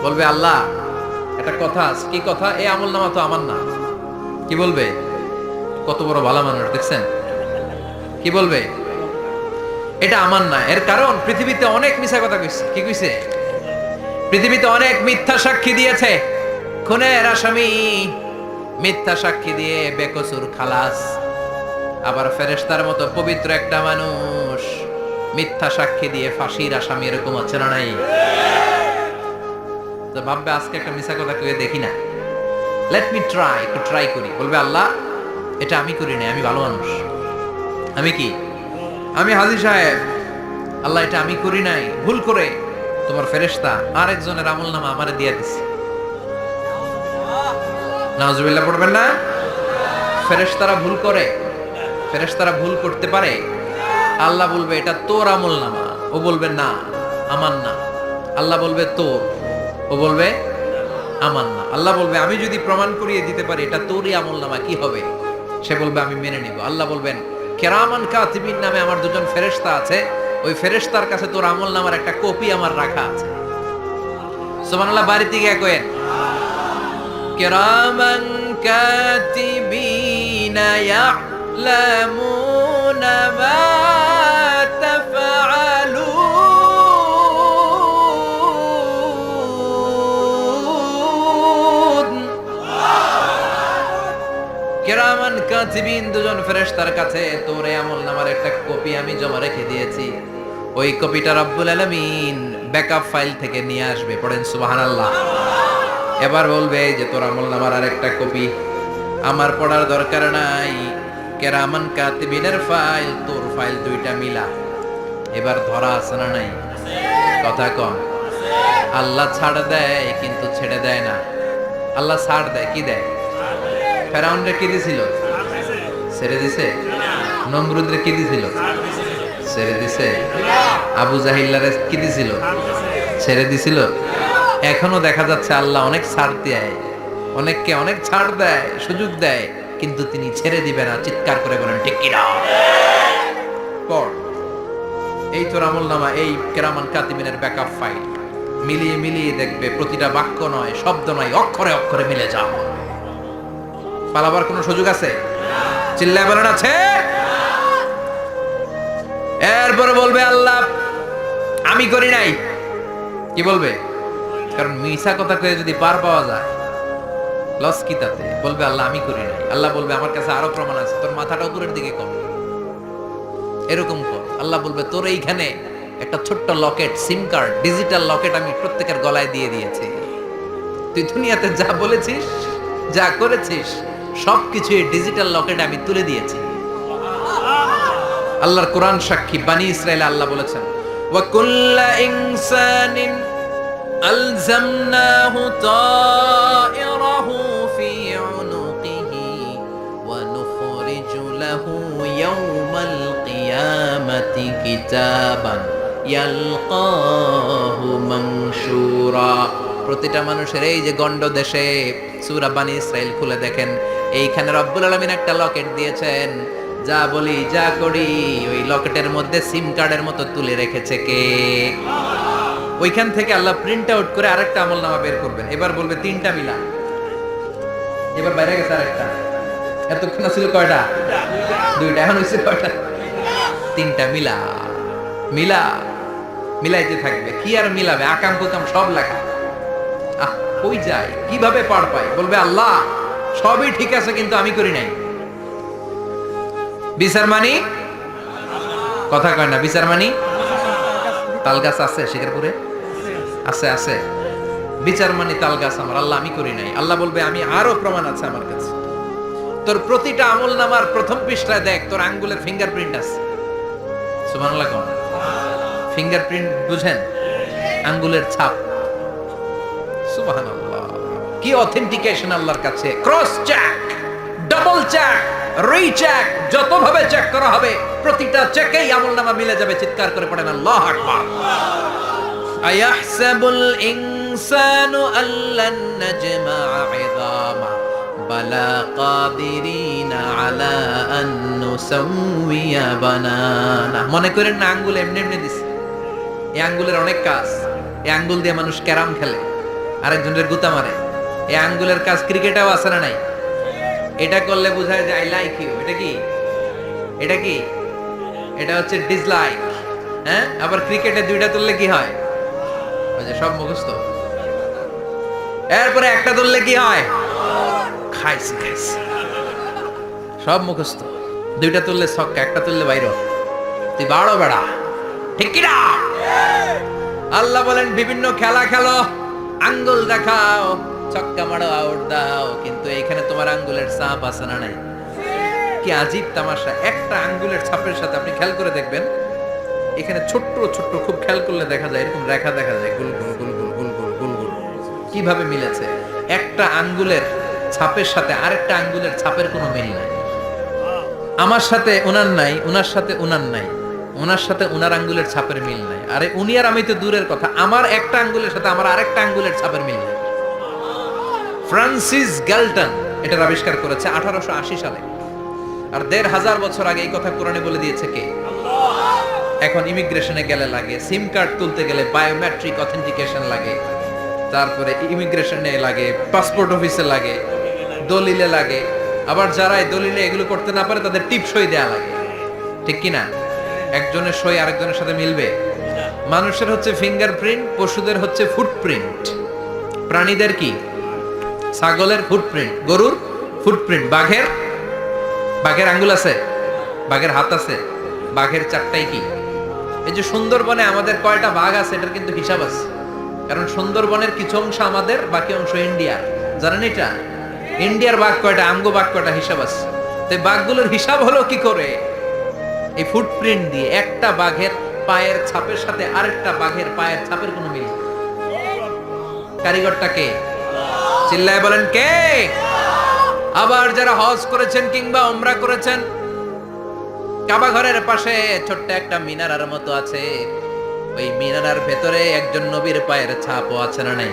বলবে আল্লাহ একটা কথা আছে, কি কথা? এই আমলনামা তো আমার না। কি বলবে? কত বড় ভালো মানুষ দেখছেন, কি বলবে? এটা আমার না। এর কারণ পৃথিবীতে অনেক মিথ্যা কথা কইছে। কি কইছে? পৃথিবীতে অনেক মিথ্যা সাক্ষী দিয়েছে, খুনের আসামি মিথ্যা সাক্ষী দিয়ে বেকসুর খালাস। আবার ফেরেশতার মতো পবিত্র একটা মানুষ মিথ্যা সাক্ষী দিয়ে ফাঁসির আসামি, এরকম আছে না নাই? তো ভাববে আজকে একটা মিথ্যা কথা কয়ে দেখি না, লেট মি ট্রাই, একটু ট্রাই করি। বলবে আল্লাহ এটা আমি করি নাই, আমি ভালো মানুষ, আমি কি, আমি হাজী সাহেব, আল্লাহ এটা আমি করি নাই, ভুল করে তোমার ফেরেশতা আরেকজনের আমলনামা আমারে দিয়ে দিছে। নাউজুবিল্লাহ পড়বেন না? ফেরেশতারা ভুল করে, ফেরেশতারা ভুল করতে পারে। আল্লাহ বলবে এটা তোর আমলনামা, ও বলবে না আমার না। আল্লাহ বলবে তোর, ও বলবে আমার না। আল্লাহ বলবে আমি যদি প্রমাণ করিয়ে দিতে পারি এটা তোরই আমলনামা, কি হবে? সে বলবে আমি মেনে নিব। আল্লাহ বলবেন কেরামান কাতিবিন নামে আমার দুজন ফেরেশতা আছে, ওই ফেরেশতার কাছে তোর আমলনামার একটা কপি আমার রাখা আছে। সুবহানাল্লাহ। বাড়িতে গিয়ে কয়েন কেরামান কাতিবিনা ইয়ালামুনা মা তাফআলুন। কেরামান কাতিবিন দুজন ফেরেশতার কাছে তোর আমলনামার একটা কপি আমি জমা রেখে দিয়েছি। ওই কপিটা রব্বুল আলামিন ব্যাকআপ ফাইল থেকে নিয়ে আসবে। পড়েন সুবহানাল্লাহ। এবার বলবে যে তোর আমলনামার আরেকটা কপি আমার পড়ার দরকার নাই, কেরামান কাতিবিনের ফাইল তোর ফাইল দুইটা মিলা। এবার ধরা আছে না নাই? কথা কম। আল্লাহ ছাড় দেয় কিন্তু ছেড়ে দেয় না। আল্লাহ ছাড় দেয়, কি দেয়? ফেরাউনরে কি দিছিল? ছেড়ে দিছে। নমরুদরে কি দিছিল? ছেড়ে দিছে। আবু জাহিল্লারে কি দিছিল? ছেড়ে দিছিল। এখনো দেখা যাচ্ছে আল্লাহ অনেক ছাড় দেয়, অনেককে অনেক ছাড় দেয়, সুযোগ দেয়, কিন্তু তিনি ছেড়ে দিবে না। চিৎকার করে বলেন ঠিক কিনা? পড় এই তোর আমলনামা, এই কেরামান কাতিবিনের ব্যাকআপ ফাইল মিলিয়ে মিলিয়ে দেখবে প্রতিটা বাক্য নয়, শব্দ নয়, অক্ষরে অক্ষরে মিলে যাও। পালাবার কোনো সুযোগ আছে? চিল্লায় বলেন আছে। এরপরে বলবে আল্লাহ আমি করি নাই। কি বলবে? কারণ মিছা কথা কয়ে যদি পার পাওয়া যায় লস কি তাতে? বলবে আল্লাহ আমি করি নাই। আল্লাহ বলবে আমার কাছে আরো প্রমাণ আছে, তোর মাথাটা উপরের দিকে কর, এরকম কর। আল্লাহ বলবে তোর এইখানে একটা ছোট্ট লকেট, সিম কার্ড, ডিজিটাল লকেট আমি প্রত্যেকের গলায় দিয়ে দিয়েছি। তুই দুনিয়াতে যা বলেছিস, যা করেছিস, সবকিছু এই ডিজিটাল লকেটে আমি তুলে দিয়েছি। আল্লাহর কোরআন সাক্ষী, বানি ইসরায়েলে আল্লাহ বলেছেন ওয়া কুল্লা ইনসানিন আলজামনাহু তায়রাহু ফি উনুকিহি ওয়া নুখরিজু লাহু ইয়াওমাল কিয়ামাতি কিতাবান ইয়ালকাহু মানশুরা। প্রতিটা মানুষের এই যে গন্ড দেশে সূরা বানি ইসরাইল খুলে দেখেন, এইখানে রব্বুল আলামিন একটা লকেট দিয়েছেন। যা বলি যা করি ওই লকেটের মধ্যে সিম কার্ডের মতো তুলে রেখেছে কে? ওইখান থেকে আল্লাহ প্রিন্ট আউট করে আরেকটা আমলনামা বের করবেন। এবার বলবে তিনটা মিলা, এবার বাইরে গেছে আরেকটা। এতক্ষণ ছিল কয়টা? দুইটা। এখন হয়েছে কয়টা? তিনটা। মিলা মিলা মিলাইতে থাকবে। কি আর মিলাবে? আকাম কুকাম সব লেখা। কই যায়, কিভাবে পার পাই? বলবে আল্লাহ সবই ঠিক আছে কিন্তু আমি করি নাই। বিচার মানি কথা কয় না। বিচার মানি তাল গাছ আছে শিকারপুরে? আছে আছে। বিচার মানি তাল গাছ আমার। আল্লাহ আমি করি নাই। আল্লাহ বলবে আমি আরো প্রমাণ আছে আমার কাছে। তোর প্রতিটা আমল নামার প্রথম পৃষ্ঠায় দেখ তোর আঙ্গুলের ফিঙ্গারপ্রিন্ট আছে। সুবহানাল্লাহ কোন ফিঙ্গারপ্রিন্ট বুঝেন? আঙ্গুলের ছাপ। সুবহানাল্লাহ, কি অথেন্টিকেশন আল্লাহর কাছে। Cross check, double check, recheck, যতভাবে চেক করা হবে প্রতিটা চেকেই আমলনামা মিলে যাবে। চিৎকার করে পড়েন আল্লাহু আকবার। আয়াহসাবুল ইনসানু আল্লান নাজমা'a 'ইযামা বালা কাদিরিনা আলা আন নুসাউইয়া বানানা। মনে করেন না আঙ্গুল এমনি এমনি দিছে। এই আঙ্গুলের অনেক কাজ। এই আঙ্গুল দিয়ে মানুষ ক্যারাম খেলে, আরেকজনের গুতা মারে। এই আঙ্গুলের কাজ ক্রিকেটেও আছে না নাই? এটা করলে বোঝায় যে আই লাইক ইউ। এটা কি? এটা কি? এটা হচ্ছে ডিসলাইক। হ্যাঁ, আবার ক্রিকেটে দুইটা তুললে কি হয়? ওই যে সব মুখস্থ। এরপরে একটা তুললে কি হয়? খাইছি খাইছি। সব মুখস্থ। দুইটা তুললে ছক্কা, একটা তুললে বাইরে। তুই বাড়ো বেড়া, ঠিক কি না? আল্লাহ বলেন বিভিন্ন খেলা খেলো, আঙ্গুল দেখাও, ছক্কা মারো, আউট দাও, কিন্তু এখানে তোমার আঙ্গুলের ছাপ আছে না নাই? কি আজীব তামাশা। একটা আঙ্গুলের ছাপের সাথে আপনি খেয়াল করে দেখবেন, এখানে ছোট্ট ছোট্ট খুব খেয়াল করলে দেখা যায় এরকম রেখা দেখা যায়, গুল গুল গুল গুল গুল গুল গুল গুল। কিভাবে মিলেছে? একটা আঙ্গুলের ছাপের সাথে আরেকটা আঙ্গুলের ছাপের কোনো মিল নাই। আমার সাথে উনার নাই, উনার সাথে উনার নাই, ওনার সাথে উনার আঙ্গুলের ছাপের মিল নাই। আরে উনি আর আমি তো দূরের কথা, আমার একটা আঙ্গুলের সাথে আমার আরেকটা আঙ্গুলের ছাপের মিল নাই। ফ্রান্সিস গ্যালটন এটার আবিষ্কার করেছে 1880 সালে। আর 1500 বছর আগে এই কথা কোরআনে বলে দিয়েছে কে? এখন ইমিগ্রেশনে গেলে লাগে, সিম কার্ড তুলতে গেলে বায়োমেট্রিক অথেন্টিকেশন লাগে, তারপরে ইমিগ্রেশনে লাগে, পাসপোর্ট অফিসে লাগে, দলিলে লাগে। আবার যারা এই দলিলে এগুলো করতে না পারে তাদের টিপ সই দেয়া লাগে, ঠিক কি না? একজনের সই আরেকজনের সাথে মিলবে? মানুষের হচ্ছে ফিঙ্গারপ্রিন্ট, পশুদের হচ্ছে ফুটপ্রিন্ট। প্রাণীদের কি? ছাগলের ফুটপ্রিন্ট, গরুর ফুটপ্রিন্ট, বাঘের আঙ্গুল আছে, বাঘের হাত আছে, বাঘের চারটাই কি? এই যে সুন্দরবনে আমাদের কয়টা বাঘ আছে এটার কিন্তু হিসাব আছে। কারণ সুন্দরবনের কিছু অংশ আমাদের, বাকি অংশ ইন্ডিয়ার। জানেন এটা? ইন্ডিয়ার বাঘ কয়টা, আমগো বাঘ কয়টা, হিসাব আছে। তো বাঘগুলোর হিসাব হলো কি করে? এই ফুটপ্রিন্ট দিয়ে। একটা বাঘের পায়ের ছাপের সাথে আরেকটা বাঘের পায়ের ছাপের কোনো মিল। কারিগরটা কে? চিল্লায় বলেন কে? আবার যারা হজ করেছেন কিংবা উমরা করেছেন, কাবা ঘরের পাশে ছোট্ট একটা মিনারার মতো আছে। ওই মিনারার ভেতরে একজন নবীর পায়ের ছাপও আছে না নাই?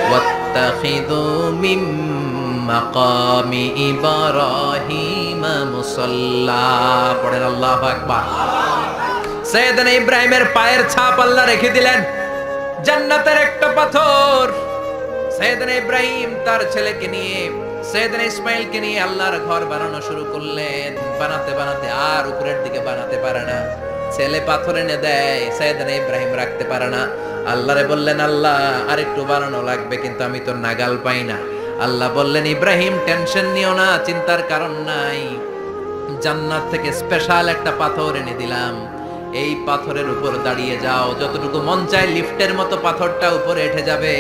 ওয়াত্তাখিযু মিন মাকামি ইব্রাহিম মুসাল্লা। পড়েন আল্লাহু আকবার। সাইয়েদনা ইব্রাহিমের পায়ের ছাপ আল্লাহ রেখে দিলেন জান্নাতের একটা পাথর। সাইয়েদনা ইব্রাহিম তার ছেলেকে নিয়ে সাইয়েদনা ইসমাঈলকে নিয়ে আল্লাহর ঘর বানানো শুরু করলেন। বানাতে বানাতে আর উপরের দিকে বানাতে পারে না, ছেলে পাথর এনে দেয়, সাইয়েদনা ইব্রাহিম রাখতে পারে না। আল্লাহরে বললেন, আল্লাহ আরেকটু বানানো লাগবে, কিন্তু আমি তো নাগাল পাই না। আল্লাহ বললেন, ইব্রাহিম টেনশন নিও না, চিন্তার কারণ নাই, জান্নাত থেকে স্পেশাল একটা পাথর এনে দিলাম, এই পাথরের উপর দাঁড়িয়ে যাও, যতটুকু মন চায় লিফটের মতো পাথরটা উপরে উঠে যাবে,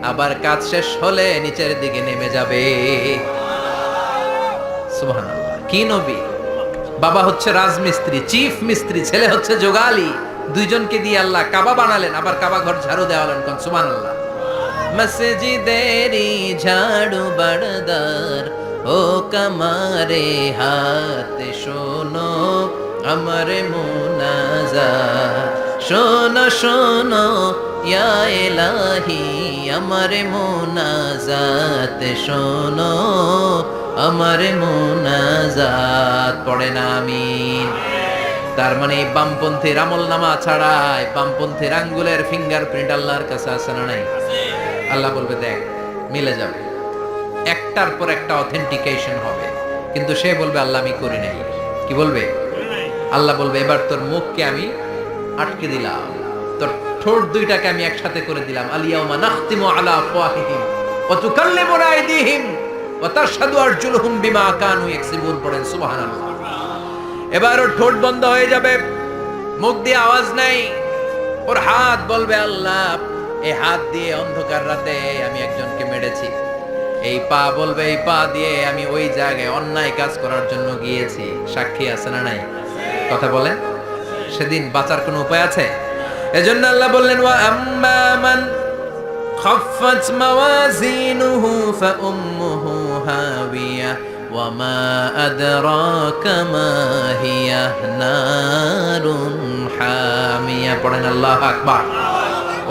আবার কাজ শেষ হলে নিচের দিকে নেমে যাবে। সুবহানাল্লাহ, কি নবী! বাবা হচ্ছে রাজমিস্ত্রি, চিফ মিস্ত্রি, ছেলে হচ্ছে যোগালী, দুইজনকে দিয়ে আল্লাহ কাবা বানালেন, আবার কাবা ঘর ঝাড়ু দেওয়ালেন। কোন সুবহানাল্লাহ। মসজিদেরি ঝাড়ু বারদার ও কামারে হাত, শোনো আমার মুনাজাত, শোনো শোনো ইয়া ইলাহি আমার মুনাজাত, শোনো আমার মুনাজাত। পড়েন আমিন। তার মানে বামপন্থীর আমল নামা ছাড়াই বামপন্থীর আঙ্গুলের ফিঙ্গারপ্রিন্ট আল্লাহর কাছে আছে না নাই? আল্লাহ বলবে, দেখ মিলে যাবে, একটার পর একটা অথেন্টিকেশন হবে, কিন্তু সে বলবে, আল্লাহ আমি করি নাই। কি বলবে? আল্লাহ বলবে, এবার তোর মুখকে আমি আটকে দিলাম, তোর ঠোঁট দুইটাকে আমি একসাথে করে দিলাম। আলিয়াউমা নাখতিমু আলা আফওয়াহিহিম ওয়া তুকাল্লিমুনা আইদিহিম ওয়া তাশহাদু আরজুলুহুম বিমা কানু ইয়াকসিবুন। পড়েন সুবহানাল্লাহ। এবার ওর ঠোঁট বন্ধ হয়ে যাবে, মুখ দিয়ে আওয়াজ নাই, ওর হাত বলবে, আল্লাহ এই হাত দিয়ে অন্ধকার রাতে আমি একজনকে মেরেছি, এই পা বলবে, এই পা দিয়ে আমি ওই জায়গায় অন্যায় কাজ করার জন্য গিয়েছি। সাক্ষী আছে না নাই? কথা বলেন। সেদিন বাঁচার কোনো উপায় আছে? এজন্য আল্লাহ বললেন, ওয়া আম্মা মান খাফফাত মাওয়াজিনুহু ফাউম্মুহু হাবিয়া ওয়া মা আদরাকা মা হিয়া নারুন হামিয়া। পড়েন আল্লাহু আকবার।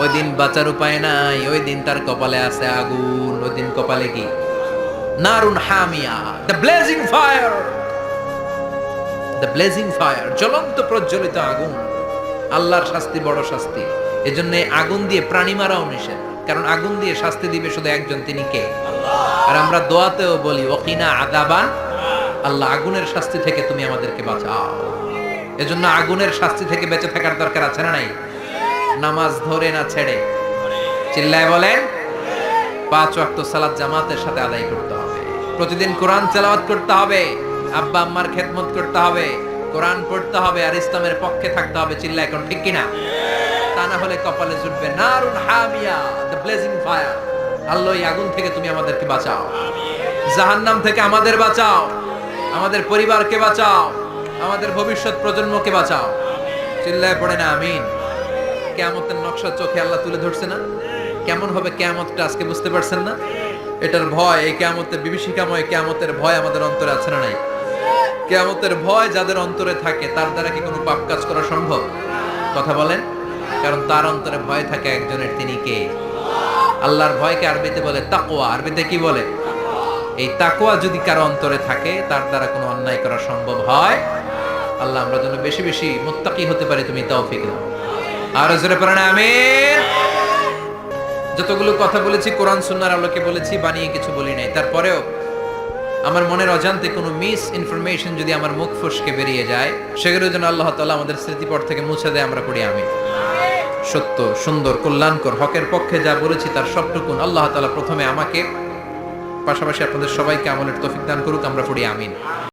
ওই দিন বাঁচার উপায় নাই, ওই দিন তার কপালে আছে আগুন। ওই দিন কপালে কি? নারুন হামিয়া, the blazing fire, the blazing fire, জ্বলন্ত প্রজ্বলিত আগুন। আল্লাহর শাস্তি বড় শাস্তি। এজন্য আগুন দিয়ে প্রাণী মারাও নিষেধ, কারণ আগুন দিয়ে শাস্তি দিবে শুধু একজন, তিনি কে? আর আমরা দোয়াতেও বলি, ওয়াকিনা আযাবান, আল্লাহ আগুনের শাস্তি থেকে তুমি আমাদেরকে বাঁচাও। এজন্য আগুনের শাস্তি থেকে বেঁচে থাকার দরকার আছে না নাই? নামাজ ধরে না ছেড়ে, চিল্লায় বলেন, 5 ওয়াক্ত সালাত জামাতের সাথে আদায় করতে হবে, প্রতিদিন কোরআন তেলাওয়াত করতে হবে, আব্বা আম্মার খেদমত করতে হবে, কোরআন পড়তে হবে, আর ইসলামের পক্ষে থাকতে হবে। চিল্লায় এখন ঠিক কিনা? তা না হলে কপালে জুটবে নারুন হামিয়া, দ্য ব্লেজিং ফায়ার। আল্লাহ এই আগুন থেকে তুমি আমাদেরকে বাঁচাও, জাহান্নাম থেকে আমাদের বাঁচাও, আমাদের পরিবারকে বাঁচাও, আমাদের ভবিষ্যৎ প্রজন্মকে বাঁচাও। চিল্লায় পড়ে না আমিন। কিয়ামতের নকশা চোখে আল্লাহ তুলে ধরছে না? কেমন হবে কিয়ামতটা আজকে বুঝতে পারছেন না? এটার ভয়, এই কিয়ামতের বিভীষিকাময় কিয়ামতের ভয় আমাদের অন্তরে আছে না নাই? কিয়ামতের ভয় যাদের অন্তরে থাকে, তার দ্বারা কি কোনো পাপ কাজ করা সম্ভব? কথা বলেন। কারণ তার অন্তরে ভয় থাকে একজনের, তিনি কে? আল্লাহর ভয়কে আরবিতে বলে তাকওয়া। আরবিতে কি বলে? এই তাকওয়া যদি কারো অন্তরে থাকে, তার দ্বারা কোনো অন্যায় করা সম্ভব হয়। আল্লাহ আমরা যেন বেশি বেশি মুত্তাকি হতে পারি, তুমি তৌফিক দাও। আর জোরে পড়েন আমিন। যতগুলো কথা বলেছি কোরআন সুন্নাহর আলোকে বলেছি, বানিয়ে কিছু বলি নাই। তারপরেও আমার মনের অজান্তে কোনো মিস ইনফরমেশন যদি আমার মুখ ফসকে বেরিয়ে যায়, সেগুলো যেন আল্লাহ তাআলা আমাদের স্মৃতিপট থেকে মুছে দেয়, আমরা পড়ি আমিন। সত্য, সুন্দর, কল্যাণকর, হকের পক্ষে যা বলেছি তার সবটুকুন আল্লাহ তাআলা প্রথমে আমাকে, পাশাপাশি আপনাদের সবাইকে আমলের তৌফিক দান করুক, আমরা পড়ি আমিন।